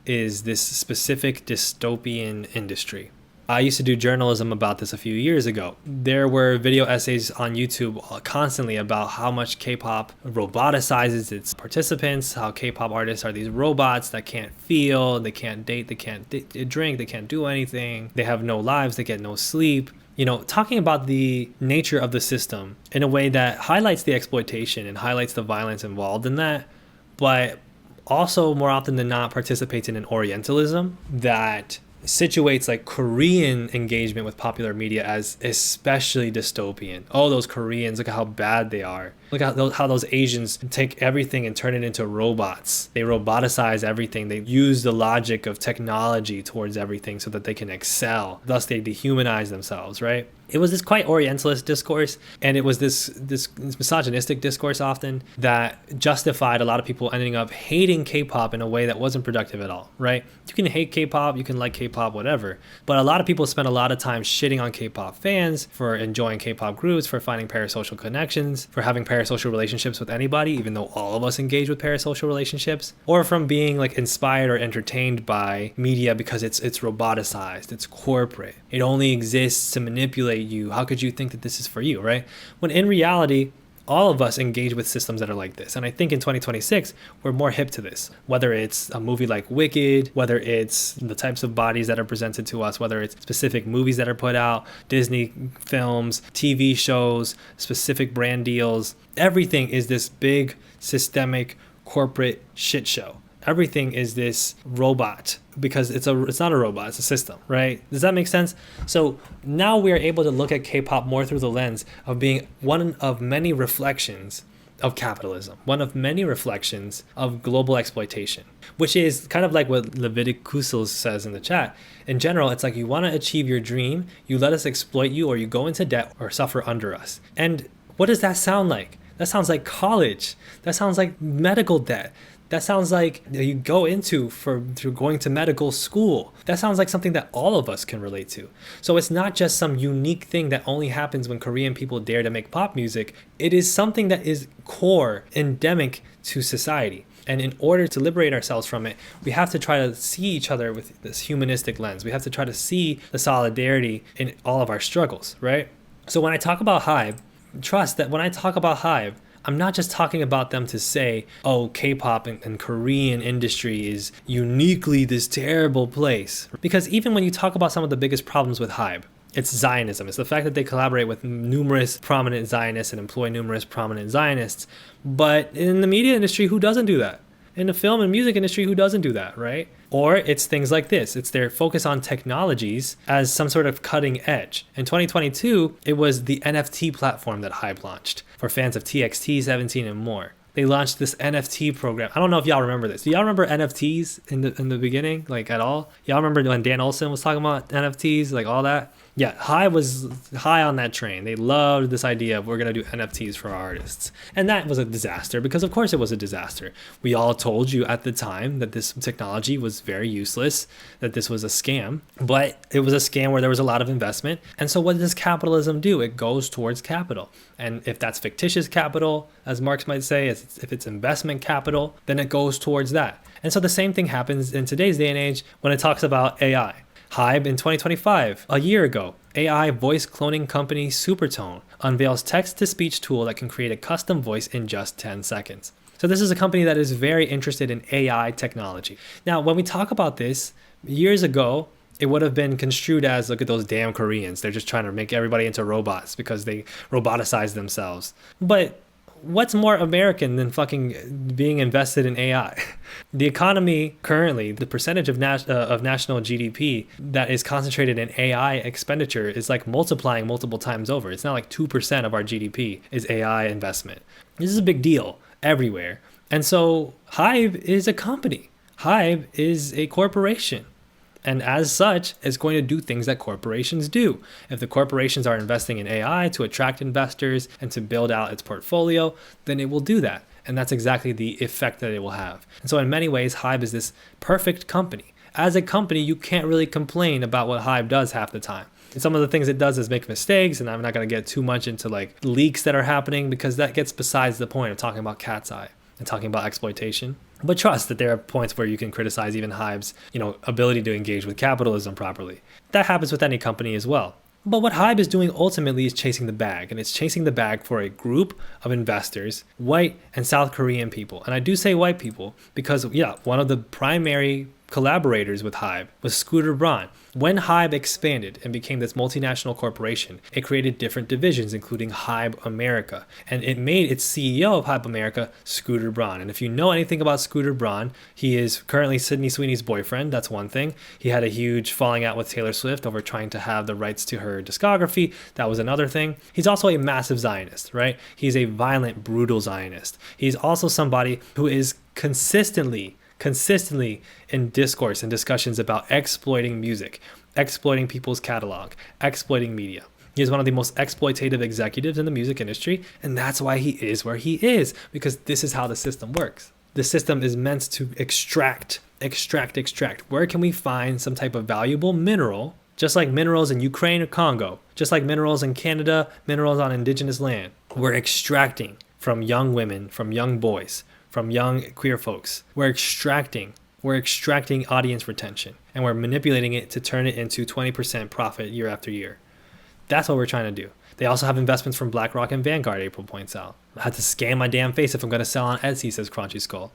[SPEAKER 1] is this specific dystopian industry. I used to do journalism about this a few years ago. There were video essays on YouTube constantly about how much K-pop roboticizes its participants, how K-pop artists are these robots that can't feel, they can't date, they can't drink, they can't do anything, they have no lives, they get no sleep. You know, talking about the nature of the system in a way that highlights the exploitation and highlights the violence involved in that, but also more often than not participates in an Orientalism that situates like Korean engagement with popular media as especially dystopian. Oh, those Koreans, look at how bad they are. Look at how those Asians take everything and turn it into robots. They roboticize everything. They use the logic of technology towards everything so that they can excel. Thus, they dehumanize themselves, right? It was this quite Orientalist discourse, and it was this misogynistic discourse often that justified a lot of people ending up hating K-pop in a way that wasn't productive at all, right? You can hate K-pop, you can like K-pop, whatever, but a lot of people spend a lot of time shitting on K-pop fans for enjoying K-pop groups, for finding parasocial connections, for having parasocial relationships with anybody, even though all of us engage with parasocial relationships, or from being like inspired or entertained by media because it's roboticized, it's corporate, it only exists to manipulate you. How could you think that this is for you, right? When in reality, all of us engage with systems that are like this. And I think in 2026, we're more hip to this. Whether it's a movie like Wicked, whether it's the types of bodies that are presented to us, whether it's specific movies that are put out, Disney films, TV shows, specific brand deals, everything is this big systemic corporate shit show. Everything is this robot because it's not a robot, it's a system, right? Does that make sense? So now we are able to look at K-pop more through the lens of being one of many reflections of capitalism, one of many reflections of global exploitation, which is kind of like what Leviticus says in the chat. In general, it's like you want to achieve your dream, you let us exploit you, or you go into debt or suffer under us. And what does that sound like? That sounds like college. That sounds like medical debt. That sounds like you go into through going to medical school. That sounds like something that all of us can relate to. So it's not just some unique thing that only happens when Korean people dare to make pop music. It is something that is core, endemic to society. And in order to liberate ourselves from it, we have to try to see each other with this humanistic lens. We have to try to see the solidarity in all of our struggles, right? So when I talk about Hybe, trust that when I talk about Hybe, I'm not just talking about them to say, oh, K-pop and Korean industry is uniquely this terrible place. Because even when you talk about some of the biggest problems with Hybe, it's Zionism. It's the fact that they collaborate with numerous prominent Zionists and employ numerous prominent Zionists. But in the media industry, who doesn't do that? In the film and music industry, who doesn't do that, right? Or it's things like this. It's their focus on technologies as some sort of cutting edge. In 2022, it was the NFT platform that Hybe launched for fans of TXT, 17, and more. They launched this NFT program. I don't know if y'all remember this. Do y'all remember NFTs in the beginning, like at all? Y'all remember when Dan Olsen was talking about NFTs, like all that? Yeah, Hybe was high on that train. They loved this idea of we're going to do NFTs for our artists. And that was a disaster because of course it was a disaster. We all told you at the time that this technology was very useless, that this was a scam, but it was a scam where there was a lot of investment. And so what does capitalism do? It goes towards capital. And if that's fictitious capital, as Marx might say, if it's investment capital, then it goes towards that. And so the same thing happens in today's day and age when it talks about AI. Hybe in 2025, a year ago, AI voice cloning company Supertone unveils text-to-speech tool that can create a custom voice in just 10 seconds. So this is a company that is very interested in AI technology. Now, when we talk about this, years ago, it would have been construed as, look at those damn Koreans. They're just trying to make everybody into robots because they roboticize themselves. But what's more American than fucking being invested in AI? The economy currently, the percentage of national GDP that is concentrated in AI expenditure is like multiplying multiple times over. It's not like 2% of our GDP is AI investment. This is a big deal everywhere. And so Hybe is a company. Hybe is a corporation. And as such, it's going to do things that corporations do. If the corporations are investing in AI to attract investors and to build out its portfolio, then it will do that. And that's exactly the effect that it will have. And so in many ways, Hybe is this perfect company. As a company, you can't really complain about what Hybe does half the time. And some of the things it does is make mistakes, and I'm not going to get too much into like leaks that are happening because that gets besides the point of talking about Katseye. and talking about exploitation. But trust that there are points where you can criticize even Hybe's, ability to engage with capitalism properly. That happens with any company as well. But what Hybe is doing ultimately is chasing the bag, and it's chasing the bag for a group of investors, white and South Korean people. And I do say white people because, one of the primary collaborators with Hybe was Scooter Braun. When Hybe expanded and became this multinational corporation, it created different divisions, including Hybe America. And it made its CEO of Hybe America, Scooter Braun. And if you know anything about Scooter Braun, he is currently Sydney Sweeney's boyfriend. That's one thing. He had a huge falling out with Taylor Swift over trying to have the rights to her discography. That was another thing. He's also a massive Zionist, right? He's a violent, brutal Zionist. He's also somebody who is consistently in discourse and discussions about exploiting music, exploiting people's catalog, exploiting media. He is one of the most exploitative executives in the music industry, and that's why he is where he is, because this is how the system works. The system is meant to extract. Where can we find some type of valuable mineral, just like minerals in Ukraine or Congo, just like minerals in Canada, minerals on indigenous land? We're extracting from young women, from young boys, from young queer folks. We're extracting audience retention, and we're manipulating it to turn it into 20% profit year after year. That's what we're trying to do. They also have investments from BlackRock and Vanguard, April points out. I had to scan my damn face if I'm going to sell on Etsy, says Crunchy Skull.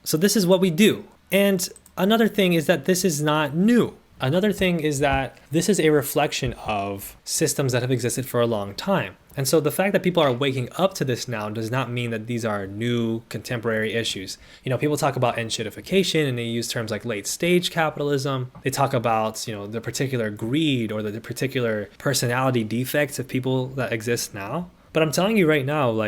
[SPEAKER 1] So this is what we do. And another thing is that this is not new. Another thing is that this is a reflection of systems that have existed for a long time. And so the fact that people are waking up to this now does not mean that these are new contemporary issues. People talk about enshittification and they use terms like late stage capitalism. They talk about, the particular greed or the particular personality defects of people that exist now. But I'm telling you right now,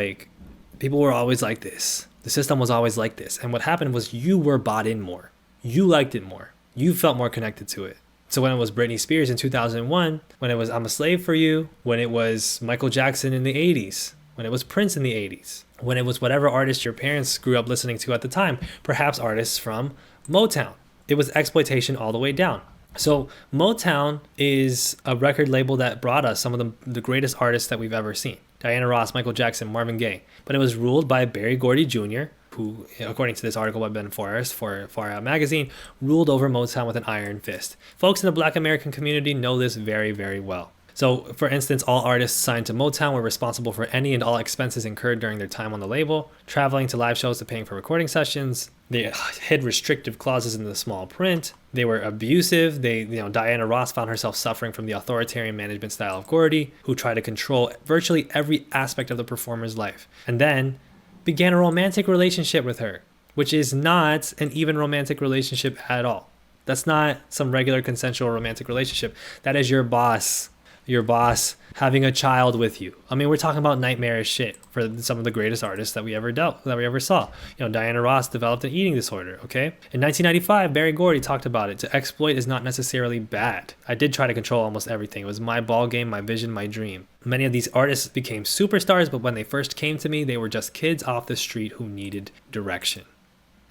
[SPEAKER 1] people were always like this. The system was always like this. And what happened was you were bought in more. You liked it more. You felt more connected to it. So when it was Britney Spears in 2001, when it was I'm a Slave for You, when it was Michael Jackson in the 80s, when it was Prince in the 80s, when it was whatever artist your parents grew up listening to at the time, perhaps artists from Motown, it was exploitation all the way down. So Motown is a record label that brought us some of the greatest artists that we've ever seen. Diana Ross, Michael Jackson, Marvin Gaye. But it was ruled by Berry Gordy Jr., who, according to this article by Ben Forrest for Far Out Magazine, ruled over Motown with an iron fist. Folks in the Black American community know this very, very well. So, for instance, all artists signed to Motown were responsible for any and all expenses incurred during their time on the label, traveling to live shows to paying for recording sessions. They hid restrictive clauses in the small print. They were abusive. Diana Ross found herself suffering from the authoritarian management style of Gordy, who tried to control virtually every aspect of the performer's life. And then began a romantic relationship with her, which is not an even romantic relationship at all. That's not some regular consensual romantic relationship. That is your boss having a child with you. I mean, we're talking about nightmarish shit for some of the greatest artists that we ever saw. Diana Ross developed an eating disorder, okay? In 1995, Berry Gordy talked about it. To exploit is not necessarily bad. I did try to control almost everything. It was my ball game, my vision, my dream. Many of these artists became superstars, but when they first came to me, they were just kids off the street who needed direction.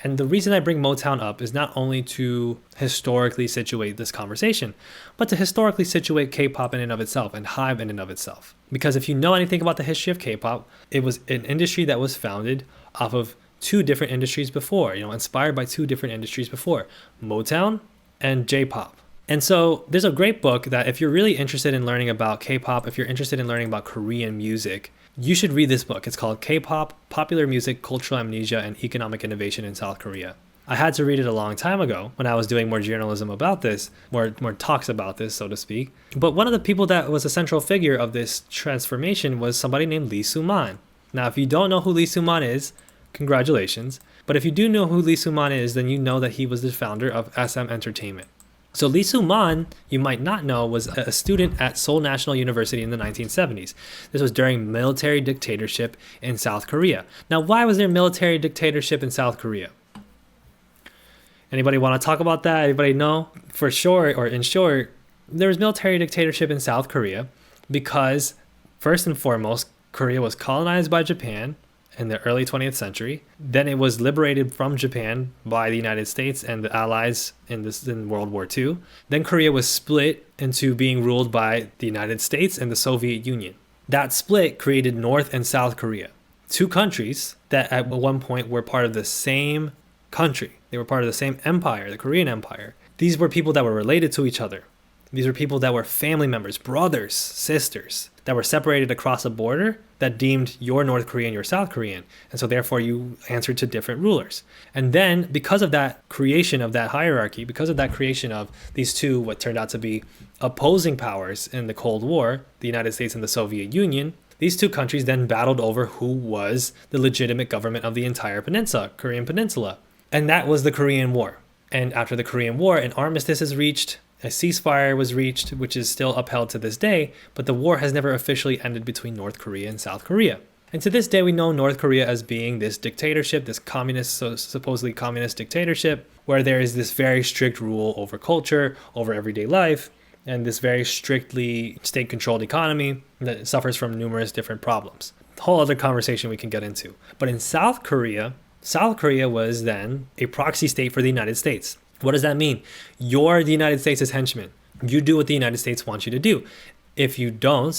[SPEAKER 1] And the reason I bring Motown up is not only to historically situate this conversation, but to historically situate K-pop in and of itself and Hybe in and of itself. Because if you know anything about the history of K-pop, it was an industry that was founded off of two different industries before, inspired by two different industries before, Motown and J-pop. And so there's a great book that if you're really interested in learning about K-pop, if you're interested in learning about Korean music, you should read this book. It's called K-Pop, Popular Music, Cultural Amnesia, and Economic Innovation in South Korea. I had to read it a long time ago when I was doing more journalism about this, more talks about this, so to speak. But one of the people that was a central figure of this transformation was somebody named Lee Soo-man. Now, if you don't know who Lee Soo-man is, congratulations. But if you do know who Lee Soo-man is, then you know that he was the founder of SM Entertainment. So Lee Soo-man, you might not know, was a student at Seoul National University in the 1970s. This was during military dictatorship in South Korea. Now, why was there military dictatorship in South Korea? Anybody want to talk about that? Anybody know? For sure, or in short, there was military dictatorship in South Korea because, first and foremost, Korea was colonized by Japan in the early 20th century. Then it was liberated from Japan by the United States and the Allies in World War II. Then Korea was split into being ruled by the United States and the Soviet Union. That split created North and South Korea. two countries that at one point were part of the same country. They were part of the same empire, the Korean Empire. These were people that were related to each other. These were people that were family members, brothers, sisters, that were separated across a border that deemed you're North Korean, you're South Korean. And so therefore you answered to different rulers. And then because of that creation of that hierarchy, because of that creation of these two, what turned out to be opposing powers in the Cold War, the United States and the Soviet Union, these two countries then battled over who was the legitimate government of the entire peninsula, Korean peninsula. And that was the Korean War. And after the Korean War, an armistice is reached. A ceasefire was reached, which is still upheld to this day, but the war has never officially ended between North Korea and South Korea. And to this day, we know North Korea as being this dictatorship, this communist, so supposedly communist dictatorship, where there is this very strict rule over culture, over everyday life, and this very strictly state-controlled economy that suffers from numerous different problems. A whole other conversation we can get into. But in South Korea was then a proxy state for the United States. What does that mean? You're the United States' henchman. You do what the United States wants you to do. If you don't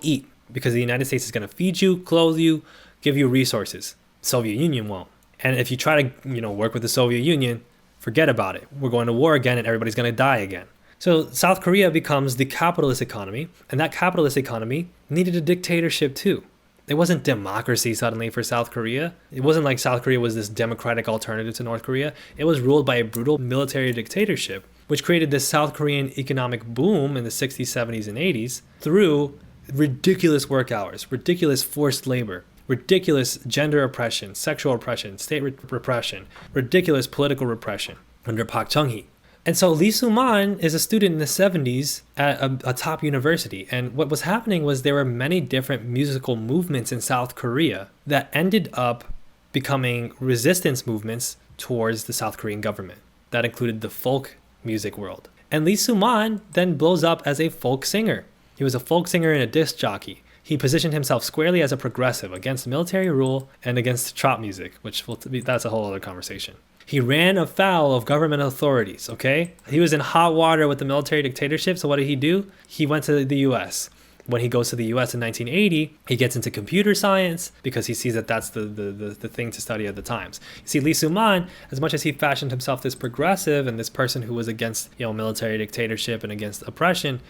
[SPEAKER 1] eat, because the United States is going to feed you, clothe you, give you resources. Soviet Union won't. And if you try to, work with the Soviet Union, forget about it. We're going to war again and everybody's going to die again. So South Korea becomes the capitalist economy, and that capitalist economy needed a dictatorship too. It wasn't democracy suddenly for South Korea. It wasn't like South Korea was this democratic alternative to North Korea. It was ruled by a brutal military dictatorship, which created this South Korean economic boom in the 60s, 70s, and 80s through ridiculous work hours, ridiculous forced labor, ridiculous gender oppression, sexual oppression, state repression, ridiculous political repression under Park Chung-hee. And so Lee Soo-man is a student in the 70s at a top university. And what was happening was there were many different musical movements in South Korea that ended up becoming resistance movements towards the South Korean government. That included the folk music world. And Lee Soo-man then blows up as a folk singer. He was a folk singer and a disc jockey. He positioned himself squarely as a progressive against military rule and against trap music, that's a whole other conversation. He ran afoul of government authorities, okay? He was in hot water with the military dictatorship, so what did he do? He went to the US. When he goes to the US in 1980, he gets into computer science because he sees that that's the thing to study at the times. You see, Lee Soo-man, as much as he fashioned himself this progressive and this person who was against, military dictatorship and against oppression,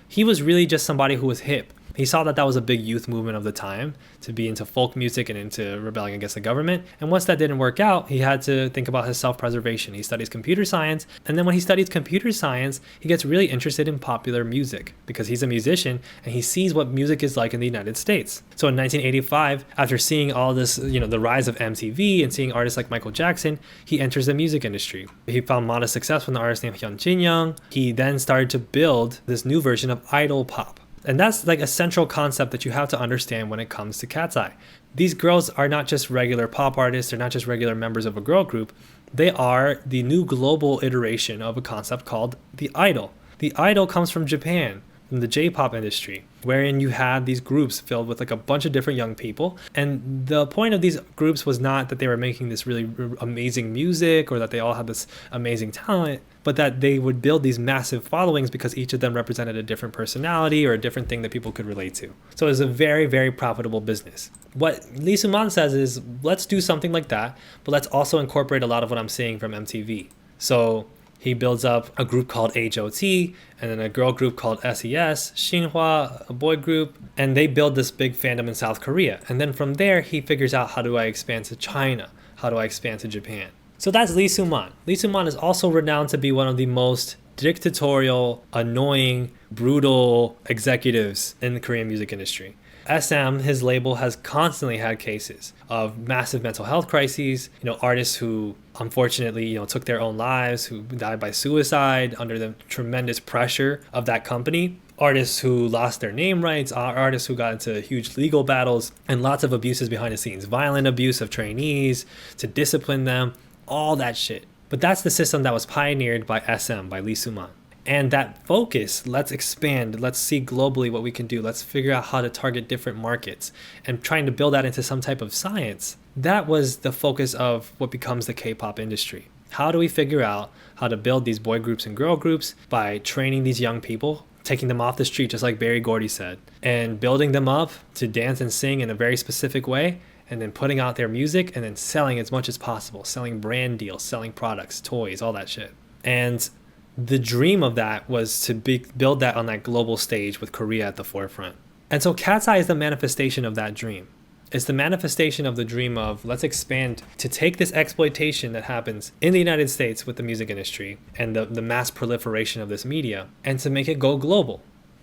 [SPEAKER 1] he was really just somebody who was hip. He saw that was a big youth movement of the time, to be into folk music and into rebelling against the government. And once that didn't work out, he had to think about his self-preservation. He studies computer science. And then when he studies computer science, he gets really interested in popular music because he's a musician and he sees what music is like in the United States. So in 1985, after seeing all this, the rise of MTV and seeing artists like Michael Jackson, he enters the music industry. He found modest success with an artist named Hyun Jin-young. He then started to build this new version of idol pop. And that's like a central concept that you have to understand when it comes to Katseye. These girls are not just regular pop artists, they're not just regular members of a girl group. They are the new global iteration of a concept called the idol. The idol comes from Japan, from the J-pop industry, wherein you had these groups filled with like a bunch of different young people. And the point of these groups was not that they were making this really amazing music or that they all had this amazing talent, but that they would build these massive followings because each of them represented a different personality or a different thing that people could relate to. So it was a very, very profitable business. What Lee Soo-man says is, let's do something like that, but let's also incorporate a lot of what I'm seeing from MTV. So he builds up a group called H.O.T. and then a girl group called SES, Shinhwa, a boy group, and they build this big fandom in South Korea. And then from there, he figures out, how do I expand to China? How do I expand to Japan? So that's Lee Soo-man. Lee Soo-man is also renowned to be one of the most dictatorial, annoying, brutal executives in the Korean music industry. SM, his label, has constantly had cases of massive mental health crises, artists who unfortunately, took their own lives, who died by suicide under the tremendous pressure of that company, artists who lost their name rights, artists who got into huge legal battles, and lots of abuses behind the scenes, violent abuse of trainees to discipline them, all that shit. But that's the system that was pioneered by SM, by Lee Soo-man. And that focus, let's expand, let's see globally what we can do, let's figure out how to target different markets and trying to build that into some type of science. That was the focus of what becomes the K-pop industry. How do we figure out how to build these boy groups and girl groups by training these young people, taking them off the street, just like Berry Gordy said, and building them up to dance and sing in a very specific way, and then putting out their music and then selling as much as possible, selling brand deals, selling products, toys, all that shit. And the dream of that was to build that on that global stage with Korea at the forefront. And so Katseye is the manifestation of that dream. It's the manifestation of the dream of, let's expand to take this exploitation that happens in the United States with the music industry and the mass proliferation of this media, and to make it go global.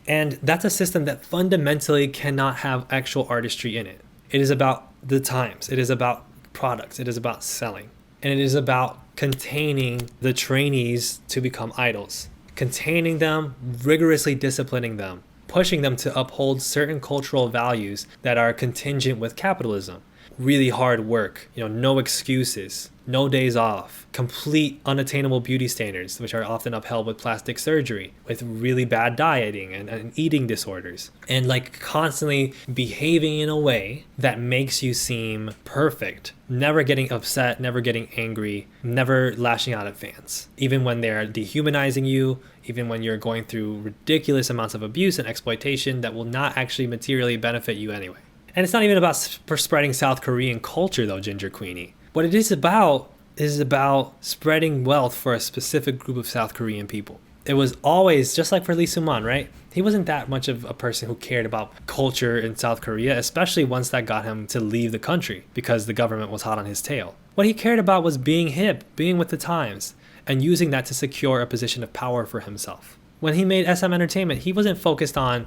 [SPEAKER 1] And that's a system that fundamentally cannot have actual artistry in it. It is about the times. It is about products. It is about selling. And it is about containing the trainees to become idols, containing them, rigorously disciplining them, pushing them to uphold certain cultural values that are contingent with capitalism. Really hard work, no excuses, no days off, complete unattainable beauty standards, which are often upheld with plastic surgery, with really bad dieting and eating disorders, and like constantly behaving in a way that makes you seem perfect, never getting upset, never getting angry, never lashing out at fans, even when they're dehumanizing you, even when you're going through ridiculous amounts of abuse and exploitation that will not actually materially benefit you anyway. And it's not even about spreading South Korean culture though, Ginger Queenie. What it is about spreading wealth for a specific group of South Korean people. It was always, just like for Lee Soo-man, right? He wasn't that much of a person who cared about culture in South Korea, especially once that got him to leave the country because the government was hot on his tail. What he cared about was being hip, being with the times, and using that to secure a position of power for himself. When he made SM Entertainment, he wasn't focused on,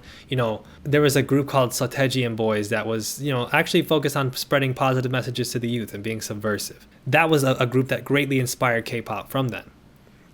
[SPEAKER 1] there was a group called Sotejian Boys that was, actually focused on spreading positive messages to the youth and being subversive. That was a group that greatly inspired K-pop from then.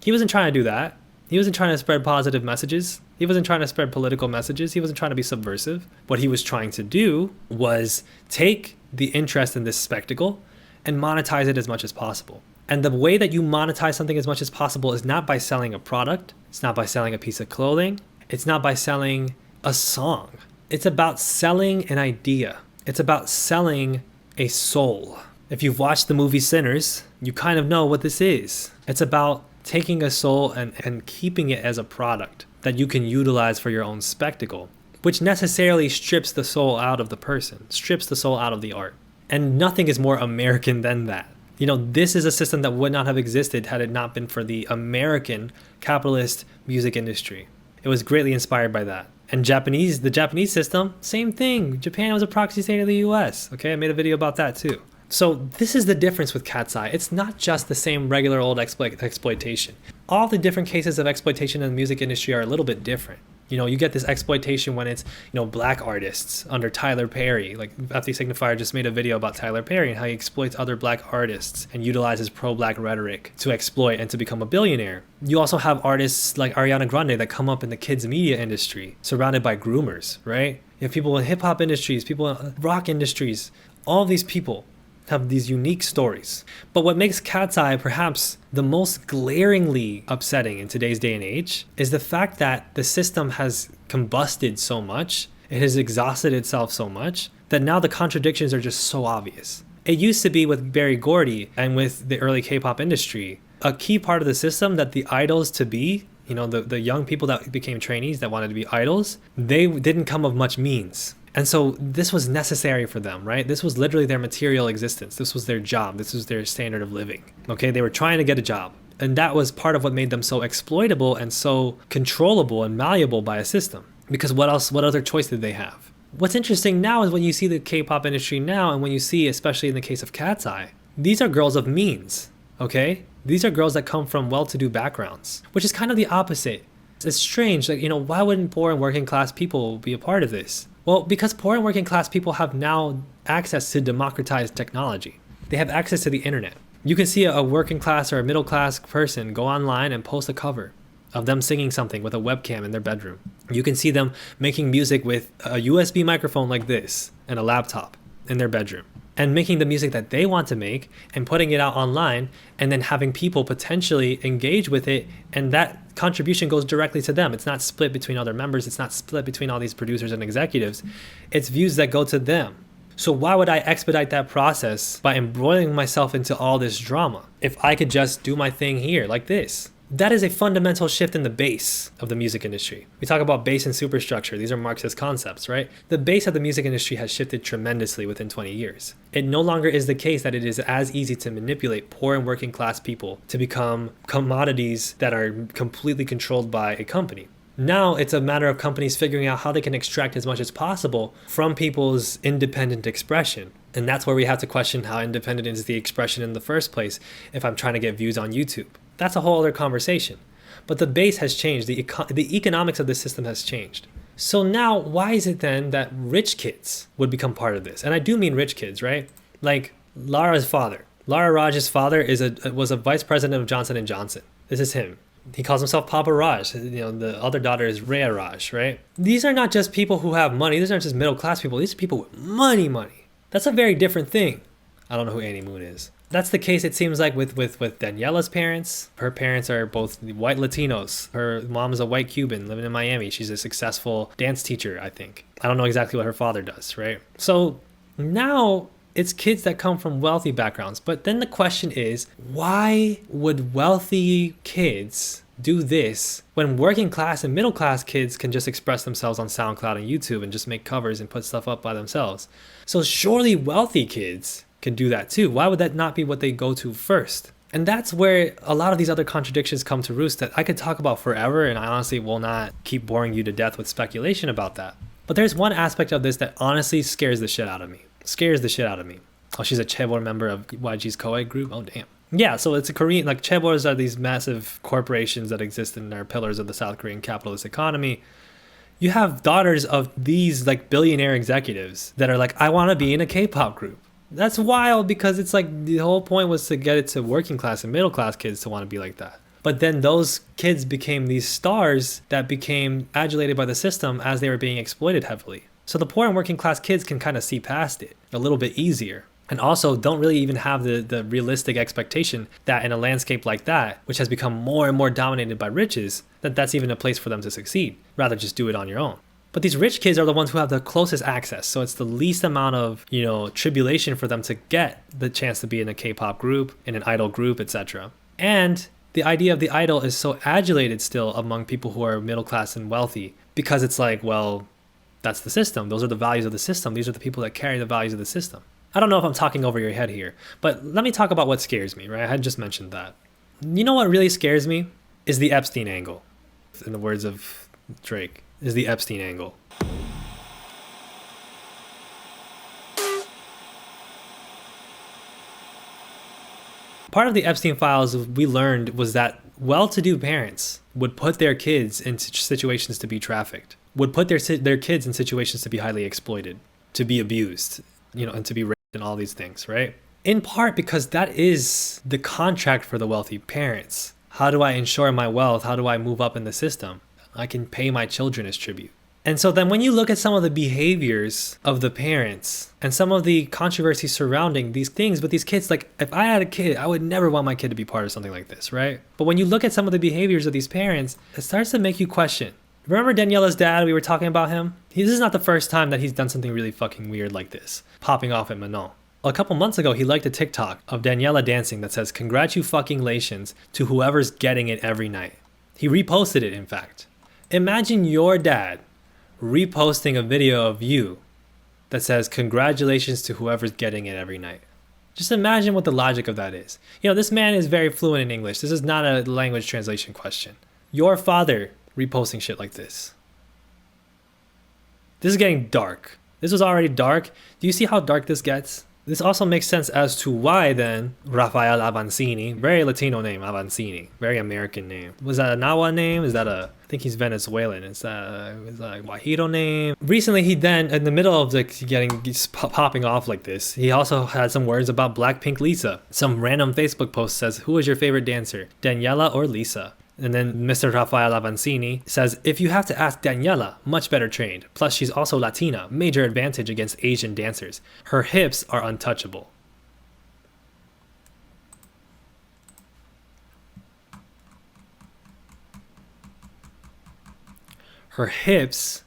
[SPEAKER 1] He wasn't trying to do that. He wasn't trying to spread positive messages. He wasn't trying to spread political messages. He wasn't trying to be subversive. What he was trying to do was take the interest in this spectacle and monetize it as much as possible. And the way that you monetize something as much as possible is not by selling a product. It's not by selling a piece of clothing. It's not by selling a song. It's about selling an idea. It's about selling a soul. If you've watched the movie Sinners, you kind of know what this is. It's about taking a soul and keeping it as a product that you can utilize for your own spectacle, which necessarily strips the soul out of the person, strips the soul out of the art. And nothing is more American than that. This is a system that would not have existed had it not been for the American capitalist music industry. It was greatly inspired by that. And the Japanese system, same thing. Japan was a proxy state of the US. Okay, I made a video about that too. So this is the difference with Katseye. It's not just the same regular old exploitation. All the different cases of exploitation in the music industry are a little bit different. You get this exploitation when it's, black artists under Tyler Perry. Like FD Signifier just made a video about Tyler Perry and how he exploits other black artists and utilizes pro-black rhetoric to exploit and to become a billionaire. You also have artists like Ariana Grande that come up in the kids media industry, surrounded by groomers, right? You have people in hip hop industries, people in rock industries. All these people have these unique stories. But what makes Katseye perhaps the most glaringly upsetting in today's day and age is the fact that the system has combusted so much, it has exhausted itself so much, that now the contradictions are just so obvious. It used to be with Berry Gordy and with the early K-pop industry, a key part of the system that the idols to be, the young people that became trainees that wanted to be idols, they didn't come of much means. And so this was necessary for them, right? This was literally their material existence. This was their job. This was their standard of living. Okay, they were trying to get a job. And that was part of what made them so exploitable and so controllable and malleable by a system. Because what other choice did they have? What's interesting now is when you see the K-pop industry now, and when you see, especially in the case of Katseye, these are girls of means, okay? These are girls that come from well-to-do backgrounds, which is kind of the opposite. It's strange, why wouldn't poor and working class people be a part of this? Well, because poor and working class people have now access to democratized technology. They have access to the internet. You can see a working class or a middle class person go online and post a cover of them singing something with a webcam in their bedroom. You can see them making music with a USB microphone like this and a laptop in their bedroom, and making the music that they want to make and putting it out online, and then having people potentially engage with it, and that contribution goes directly to them. It's not split between other members. It's not split between all these producers and executives. It's views that go to them. So why would I expedite that process by embroiling myself into all this drama if I could just do my thing here like this? That is a fundamental shift in the base of the music industry. We talk about base and superstructure. These are Marxist concepts, right? The base of the music industry has shifted tremendously within 20 years. It no longer is the case that it is as easy to manipulate poor and working class people to become commodities that are completely controlled by a company. Now it's a matter of companies figuring out how they can extract as much as possible from people's independent expression. And that's where we have to question how independent is the expression in the first place if I'm trying to get views on YouTube. That's a whole other conversation. But the base has changed. The economics of the system has changed. So now why is it then that rich kids would become part of this? And I do mean rich kids, right? Like Lara's father. Lara Raj's father was a vice president of Johnson & Johnson. This is him. He calls himself Papa Raj. The other daughter is Rhea Raj, right? These are not just people who have money. These aren't just middle class people. These are people with money. That's a very different thing. I don't know who Annie Moon is. That's the case, it seems like, with Daniela's parents. Her parents are both white Latinos. Her mom is a white Cuban living in Miami. She's a successful dance teacher, I think. I don't know exactly what her father does, right? So now it's kids that come from wealthy backgrounds. But then the question is, why would wealthy kids do this when working class and middle class kids can just express themselves on SoundCloud and YouTube and just make covers and put stuff up by themselves? So surely wealthy kids can do that too. Why would that not be what they go to first? And that's where a lot of these other contradictions come to roost that I could talk about forever, and I honestly will not keep boring you to death with speculation about that. But there's one aspect of this that honestly scares the shit out of me. Oh, she's a chaebol member of YG's Koei group? Oh, damn. Yeah, so it's a Korean, like chaebols are these massive corporations that exist and are pillars of the South Korean capitalist economy. You have daughters of these like billionaire executives that are like, I want to be in a K-pop group. That's wild because it's like the whole point was to get it to working class and middle class kids to want to be like that. But then those kids became these stars that became adulated by the system as they were being exploited heavily. So the poor and working class kids can kind of see past it a little bit easier. And also don't really even have the realistic expectation that in a landscape like that, which has become more and more dominated by riches, that's even a place for them to succeed. Rather just do it on your own. But these rich kids are the ones who have the closest access. So it's the least amount of, tribulation for them to get the chance to be in a K-pop group, in an idol group, etc. And the idea of the idol is so adulated still among people who are middle class and wealthy because it's like, well, that's the system. Those are the values of the system. These are the people that carry the values of the system. I don't know if I'm talking over your head here, but let me talk about what scares me, right? I had just mentioned that. You know what really scares me? Is the Epstein angle. In the words of Drake, is the Epstein angle. Part of the Epstein files we learned was that well-to-do parents would put their kids in situations to be trafficked, would put their kids in situations to be highly exploited, to be abused, and to be raped and all these things, right? In part because that is the contract for the wealthy parents. How do I ensure my wealth? How do I move up in the system? I can pay my children as tribute. And so then when you look at some of the behaviors of the parents and some of the controversy surrounding these things with these kids, like if I had a kid, I would never want my kid to be part of something like this, right? But when you look at some of the behaviors of these parents, it starts to make you question. Remember Daniela's dad? We were talking about him. This is not the first time that he's done something really fucking weird like this, popping off at Manon. A couple months ago, he liked a TikTok of Daniela dancing that says, "Congratulations to whoever's getting it every night." He reposted it, in fact. Imagine your dad reposting a video of you that says, "Congratulations to whoever's getting it every night." Just imagine what the logic of that is. This man is very fluent in English. This is not a language translation question. Your father reposting shit like this. This is getting dark. This was already dark. Do you see how dark this gets? This also makes sense as to why then Rafael Avancini, very Latino name, Avancini, very American name. Was that a Nahua name? I think he's Venezuelan. Is that a Guajiro name? Recently, he then, in the middle of popping off like this, he also had some words about Blackpink Lisa. Some random Facebook post says, "Who is your favorite dancer, Daniela or Lisa?" And then Mr. Rafael Avancini says, "If you have to ask Daniela, much better trained. Plus, she's also Latina, major advantage against Asian dancers. Her hips are untouchable." Her hips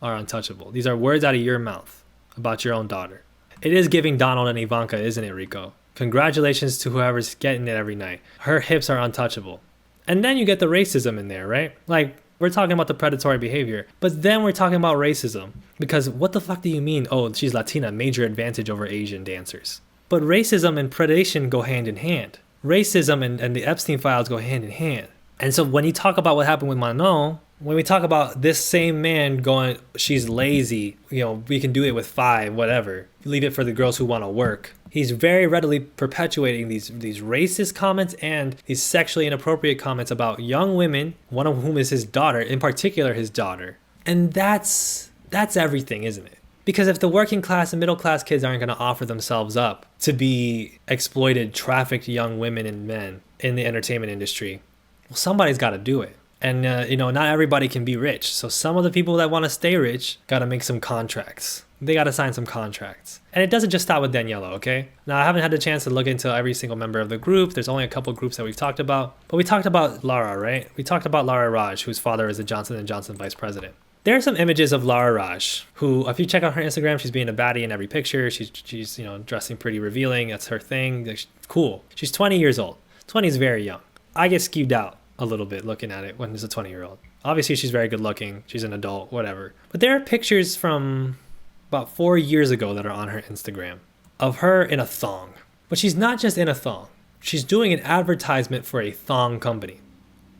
[SPEAKER 1] are untouchable. These are words out of your mouth about your own daughter. It is giving Donald and Ivanka, isn't it, Rico? Congratulations to whoever's getting it every night. Her hips are untouchable. And then you get the racism in there, right? Like, we're talking about the predatory behavior, but then we're talking about racism. Because what the fuck do you mean? Oh, she's Latina, major advantage over Asian dancers. But racism and predation go hand in hand. Racism and the Epstein files go hand in hand. And so when you talk about what happened with Manon, when we talk about this same man going, she's lazy, we can do it with 5, whatever. Leave it for the girls who want to work. He's very readily perpetuating these racist comments and these sexually inappropriate comments about young women, one of whom is his daughter, in particular his daughter. And that's everything, isn't it? Because if the working class and middle class kids aren't going to offer themselves up to be exploited, trafficked young women and men in the entertainment industry, well, somebody's got to do it. And, not everybody can be rich. So some of the people that want to stay rich got to make some contracts. They got to sign some contracts. And it doesn't just stop with Daniela, okay? Now, I haven't had the chance to look into every single member of the group. There's only a couple groups that we've talked about. But we talked about Lara, right? We talked about Lara Raj, whose father is the Johnson & Johnson vice president. There are some images of Lara Raj, who, if you check out her Instagram, she's being a baddie in every picture. She's dressing pretty revealing. That's her thing. Cool. She's 20 years old. 20 is very young. I get skewed out a little bit looking at it when there's a 20-year-old. Obviously, she's very good looking. She's an adult, whatever. But there are pictures from about 4 years ago that are on her Instagram of her in a thong. But she's not just in a thong. She's doing an advertisement for a thong company.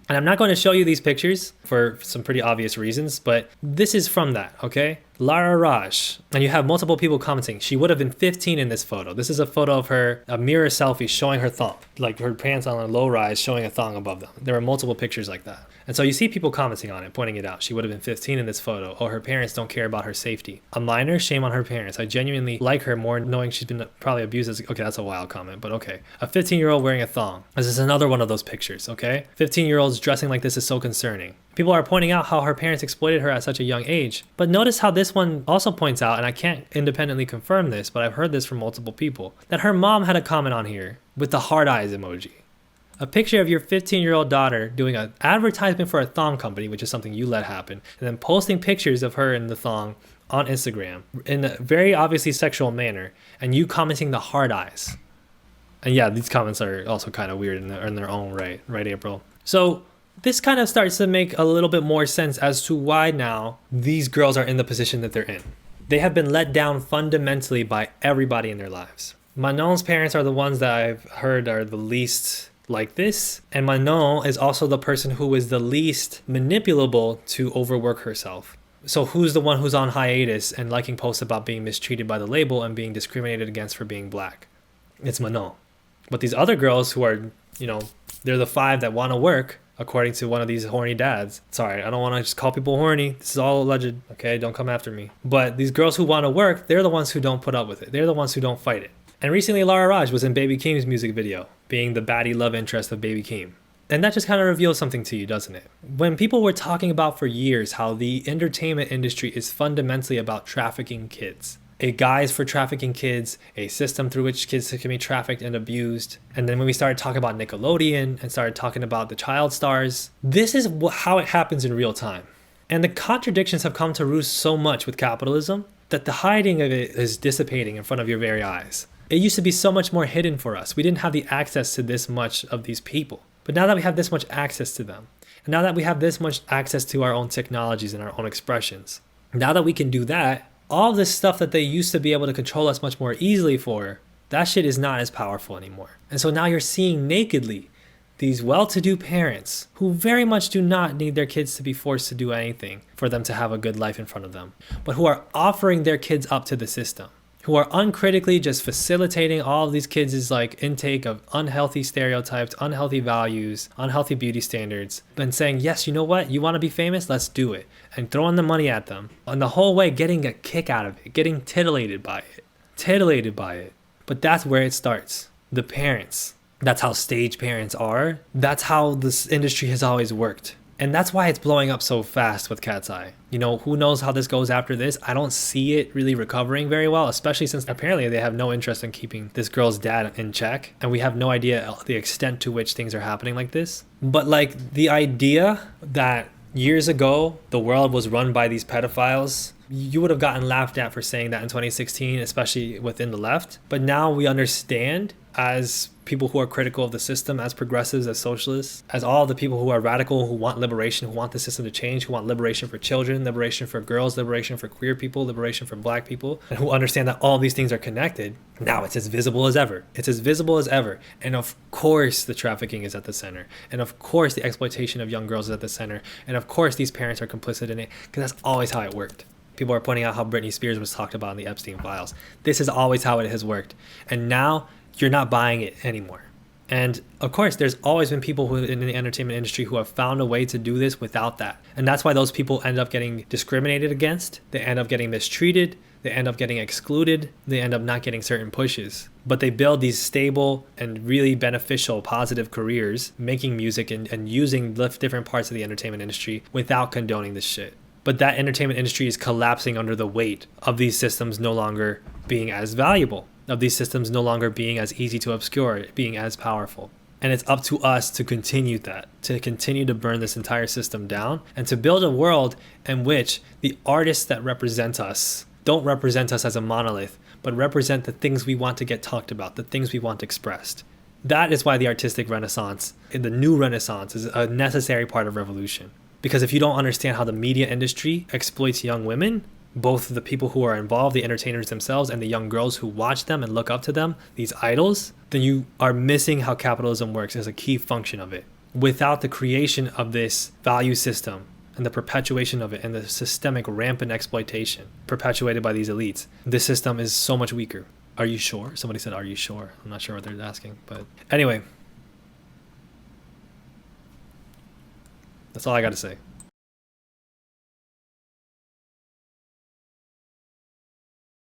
[SPEAKER 1] And I'm not going to show you these pictures for some pretty obvious reasons, but this is from that, okay? Lara Raj, and you have multiple people commenting. She would have been 15 in this photo. This is a photo of her, a mirror selfie showing her thong, like her pants on a low rise showing a thong above them. There are multiple pictures like that. And so you see people commenting on it, pointing it out. She would have been 15 in this photo. Oh, her parents don't care about her safety. A minor, shame on her parents. I genuinely like her more knowing she's been probably abused as, okay, that's a wild comment, but okay. A 15-year-old wearing a thong. This is another one of those pictures, okay? 15-year-olds dressing like this is so concerning. People are pointing out how her parents exploited her at such a young age. But notice how this one also points out, and I can't independently confirm this, but I've heard this from multiple people, that her mom had a comment on here with the hard eyes emoji. A picture of your 15-year-old daughter doing an advertisement for a thong company, which is something you let happen, and then posting pictures of her in the thong on Instagram in a very obviously sexual manner, and you commenting the hard eyes. And yeah, these comments are also kind of weird in their own right, April? So this kind of starts to make a little bit more sense as to why now these girls are in the position that they're in. They have been let down fundamentally by everybody in their lives. Manon's parents are the ones that I've heard are the least like this, and Manon is also the person who is the least manipulable to overwork herself. So who's the one who's on hiatus and liking posts about being mistreated by the label and being discriminated against for being black? It's Manon. But these other girls who are, they're the 5 that want to work, according to one of these horny dads. Sorry, I don't want to just call people horny. This is all alleged, okay? Don't come after me. But these girls who want to work, they're the ones who don't put up with it. They're the ones who don't fight it. And recently, Lara Raj was in Baby Keem's music video, being the baddie love interest of Baby Keem. And that just kind of reveals something to you, doesn't it? When people were talking about for years how the entertainment industry is fundamentally about trafficking kids. A guise for trafficking kids, a system through which kids can be trafficked and abused. And then when we started talking about Nickelodeon and started talking about the child stars, this is how it happens in real time. And the contradictions have come to roost so much with capitalism that the hiding of it is dissipating in front of your very eyes. It used to be so much more hidden for us. We didn't have the access to this much of these people. But now that we have this much access to them, and now that we have this much access to our own technologies and our own expressions, now that we can do that, all this stuff that they used to be able to control us much more easily for, that shit is not as powerful anymore. And so now you're seeing nakedly these well-to-do parents who very much do not need their kids to be forced to do anything for them to have a good life in front of them, but who are offering their kids up to the system, who are uncritically just facilitating all of these kids' intake of unhealthy stereotypes, unhealthy values, unhealthy beauty standards, and saying, yes, you know what? You want to be famous? Let's do it. And throwing the money at them. And the whole way getting a kick out of it, getting titillated by it. But that's where it starts. The parents. That's how stage parents are. That's how this industry has always worked. And that's why it's blowing up so fast with Katseye. Who knows how this goes after this? I don't see it really recovering very well, especially since apparently they have no interest in keeping this girl's dad in check. And we have no idea the extent to which things are happening like this. But the idea that years ago the world was run by these pedophiles, you would have gotten laughed at for saying that in 2016, especially within the left. But now we understand as people who are critical of the system, as progressives, as socialists, as all the people who are radical, who want liberation, who want the system to change, who want liberation for children, liberation for girls, liberation for queer people, liberation for black people, and who understand that all these things are connected, now it's as visible as ever. It's as visible as ever. And of course the trafficking is at the center. And of course the exploitation of young girls is at the center. And of course these parents are complicit in it, because that's always how it worked. People are pointing out how Britney Spears was talked about in the Epstein files. This is always how it has worked. And now you're not buying it anymore. And of course, there's always been people who in the entertainment industry who have found a way to do this without that. And that's why those people end up getting discriminated against. They end up getting mistreated. They end up getting excluded. They end up not getting certain pushes. But they build these stable and really beneficial, positive careers, making music and using different parts of the entertainment industry without condoning this shit. But that entertainment industry is collapsing under the weight of these systems no longer being as valuable, of these systems no longer being as easy to obscure, being as powerful. And it's up to us to continue that, to continue to burn this entire system down, and to build a world in which the artists that represent us don't represent us as a monolith, but represent the things we want to get talked about, the things we want expressed. That is why the artistic renaissance, the new renaissance, is a necessary part of revolution. Because if you don't understand how the media industry exploits young women, both the people who are involved, the entertainers themselves, and the young girls who watch them and look up to them, these idols, then you are missing how capitalism works as a key function of it. Without the creation of this value system and the perpetuation of it and the systemic rampant exploitation perpetuated by these elites, this system is so much weaker. Are you sure? Somebody said, are you sure? I'm not sure what they're asking, but anyway. That's all I got to say.